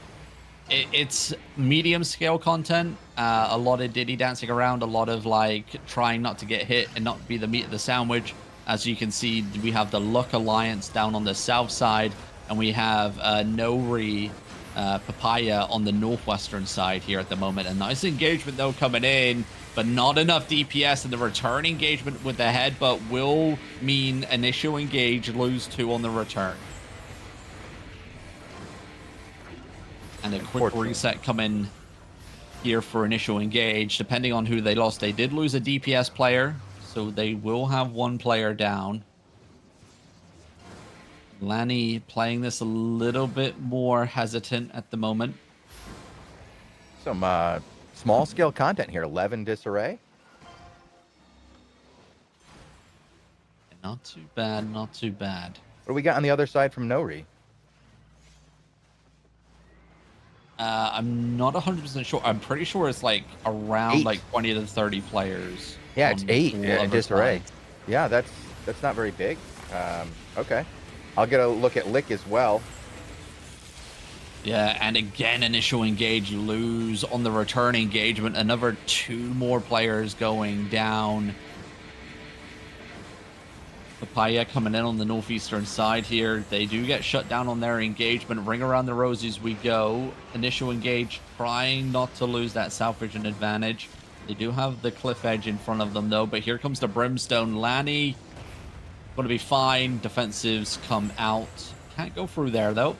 It's medium scale content, a lot of diddy dancing around, a lot of like trying not to get hit and not be the meat of the sandwich. As you can see, we have the Luck Alliance down on the south side, and we have Nori Papaya on the northwestern side here at the moment. A nice engagement though coming in, but not enough DPS, and the return engagement with the headbutt will mean initial engage, lose 2 on the return. And a quick reset coming here for initial engage. Depending on who they lost, they did lose a DPS player, so they will have 1 player down. Lanny playing this a little bit more hesitant at the moment. Some small scale content here. 11 disarray. Not too bad, not too bad. What do we got on the other side from Nori? I'm not 100% sure. I'm pretty sure it's like around 8. like 20 to 30 players. Yeah, it's 8 in disarray. Sides. Yeah, that's not very big. Okay. I'll get a look at Lick as well. Yeah, and again, initial engage, lose on the return engagement. Another 2 more players going down. Papaya coming in on the northeastern side here. They do get shut down on their engagement. Ring around the rosies we go. Initial engage, trying not to lose that south vision advantage. They do have the cliff edge in front of them though, but here comes the Brimstone. Lanny going to be fine. Defensives come out. Can't go through there though.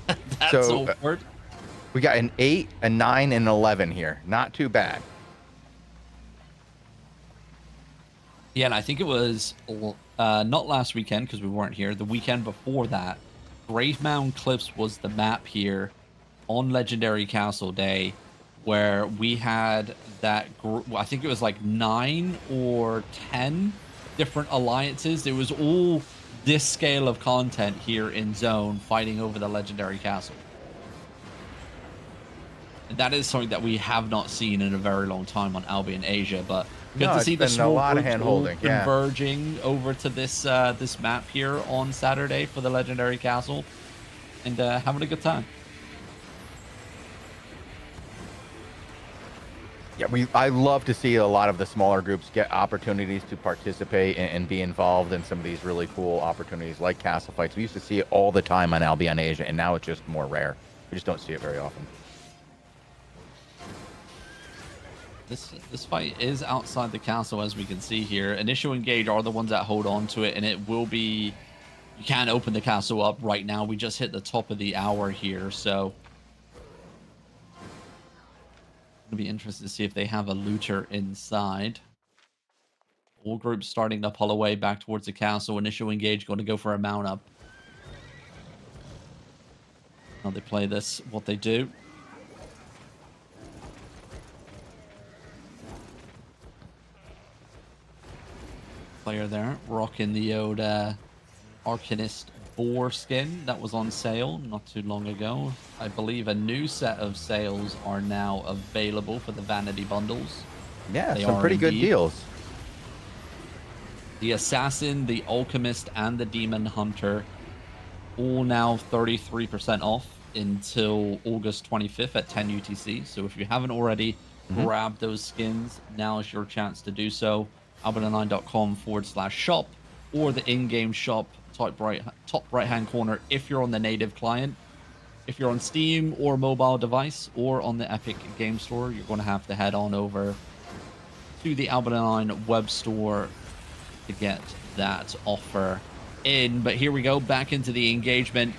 That's So, awkward. We got an 8, a 9, and an 11 here. Not too bad. Yeah, and I think it was not last weekend because we weren't here. The weekend before that, Mound Cliffs was the map here on Legendary Castle Day, where we had that group. I think it was like 9 or 10 different alliances. It was all this scale of content here in Zone fighting over the Legendary Castle. And that is something that we have not seen in a very long time on Albion Asia, but good to see the small lot of groups hand-holding, yeah. converging over to this this map here on Saturday for the Legendary Castle, and having a good time. Yeah, I love to see a lot of the smaller groups get opportunities to participate and be involved in some of these really cool opportunities like castle fights. We used to see it all the time on Albion Asia, and now it's just more rare. We just don't see it very often. This fight is outside the castle, as we can see here. Initial engage are the ones that hold on to it, and it will be... You can't open the castle up right now. We just hit the top of the hour here, so... It'll be interesting to see if they have a looter inside. All groups starting to pull away back towards the castle. Initial engage going to go for a mount up. how they play this, what they do. Player there, rocking the old Arcanist boar skin that was on sale not too long ago. I believe a new set of sales are now available for the vanity bundles. Yeah, They some are pretty good indeed. deals. The Assassin, the Alchemist, and the Demon Hunter all now 33% off until August 25th at 10 UTC. So if you haven't already Mhm. grabbed those skins, now is your chance to do so. AlbionOnline.com/shop or the in-game shop top right-hand corner if you're on the native client. If you're on Steam or mobile device or on the Epic Game Store, you're going to have to head on over to the Albion Online web store to get that offer in. But here we go, back into the engagement.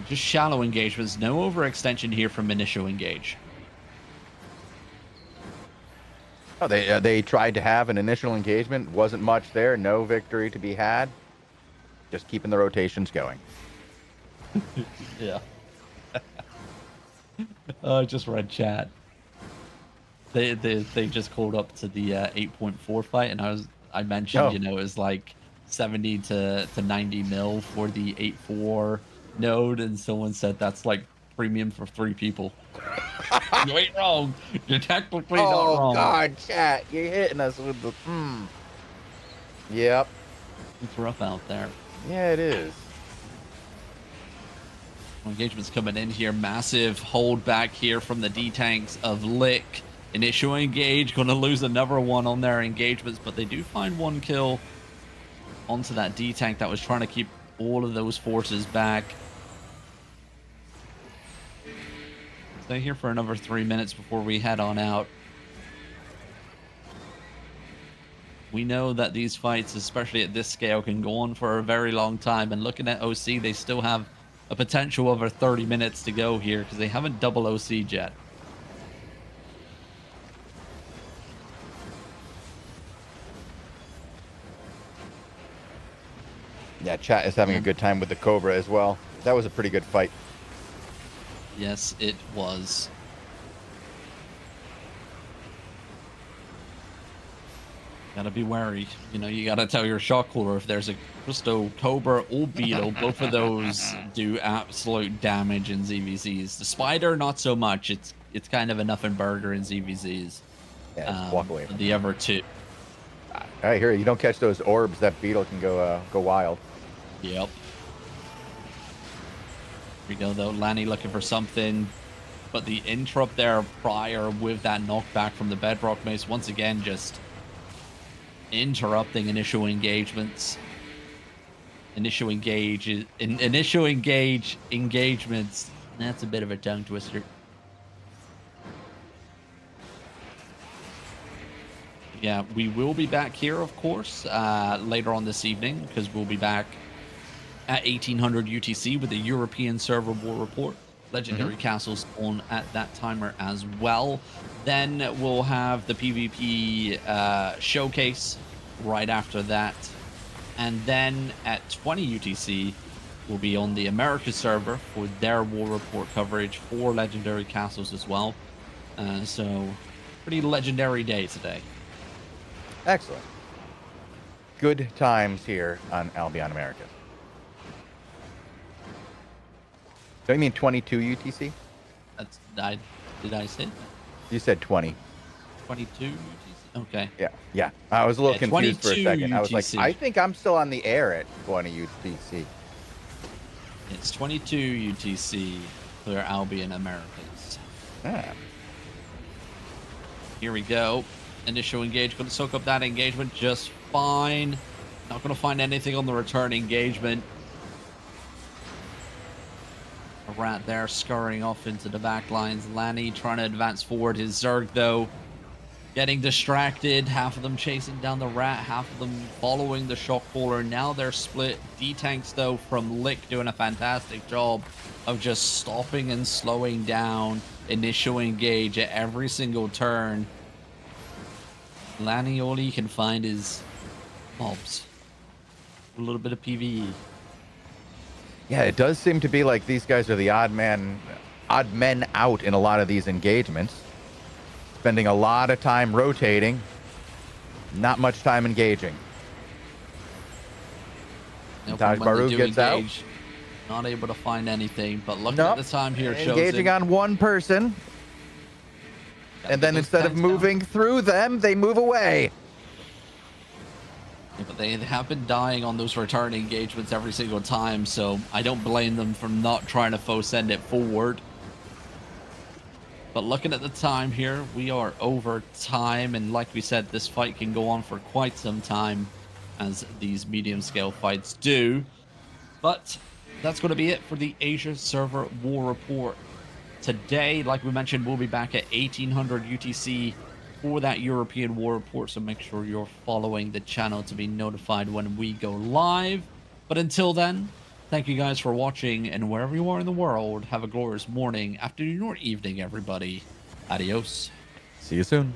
Just shallow engagements, no overextension here from initial engage. Oh, they tried to have an initial engagement. Wasn't much there. No victory to be had. Just keeping the rotations going. Yeah. I just read chat. They just called up to the 8.4 fight, and I mentioned, Oh. you know, it was like 70 to 90 mil for the 8.4 node, and someone said that's like premium for 3 people. You ain't wrong. You're technically not Oh wrong. God, chat, you're hitting us with the. Yep. It's rough out there. Yeah, it is. Engagement's coming in here. Massive hold back here from the D-tanks of Lick. Initial engage, going to lose another one on their engagements, but they do find 1 kill onto that D-tank that was trying to keep all of those forces back. Stay here for another 3 minutes before we head on out. We know that these fights, especially at this scale, can go on for a very long time. And looking at OC, they still have a potential over 30 minutes to go here because they haven't double OC'd yet. Yeah, chat is having a good time with the Cobra as well. That was a pretty good fight. Yes, it was. Gotta be wary. You know, you gotta tell your shot caller if there's a Crystal, Cobra, or Beetle. Both of those do absolute damage in ZVZs. The Spider, not so much. It's kind of a nothing burger in ZVZs. Yeah, just walk away from The other two. All right, here, you don't catch those orbs, that Beetle can go wild. Yep. Here we go, though. Lanny looking for something. But the interrupt there prior with that knockback from the Bedrock Mace, once again, just interrupting initial engagements. Initial engagements. That's a bit of a tongue twister. Yeah, we will be back here, of course, later on this evening, because we'll be back at 1800 UTC with the European Server War Report. Legendary Castles on at that timer as well. Then we'll have the PvP showcase right after that. And then at 20 UTC, we'll be on the America server for their War Report coverage for Legendary Castles as well. So, pretty legendary day today. Excellent. Good times here on Albion America. Don't you mean 22 UTC? Did I say that? You said 20. 22 UTC? Okay. Yeah. I was a little confused for a 22 second. I was like, UTC. I think I'm still on the air at 20 UTC. It's 22 UTC for Albion Americans. Ah. Here we go. Initial engage. Going to soak up that engagement just fine. Not going to find anything on the return engagement. A rat there scurrying off into the back lines. Lanny trying to advance forward. His Zerg, though, getting distracted. Half of them chasing down the rat. Half of them following the shock caller. Now they're split. D-tanks, though, from Lick doing a fantastic job of just stopping and slowing down initial engage at every single turn. Lanny, all he can find is mobs. A little bit of PvE. Yeah, it does seem to be like these guys are the odd men out in a lot of these engagements. Spending a lot of time rotating, not much time engaging. Nope, Taj and when they Baru do gets out. engage, not able to find anything. But looking Nope. at the time here, Engaging Chosen, on one person. gotta And get then those instead of tanks down. moving through them, they move away. Yeah, but they have been dying on those return engagements every single time, so I don't blame them for not trying to faux send it forward. But looking at the time here, we are over time, and like we said, this fight can go on for quite some time, as these medium scale fights do. But that's going to be it for the Asia Server War Report. Today, like we mentioned, we'll be back at 1800 UTC for that European War Report, so make sure you're following the channel to be notified when we go live. But until then, thank you guys for watching, and wherever you are in the world, have a glorious morning, afternoon, or evening, everybody. Adios. See you soon.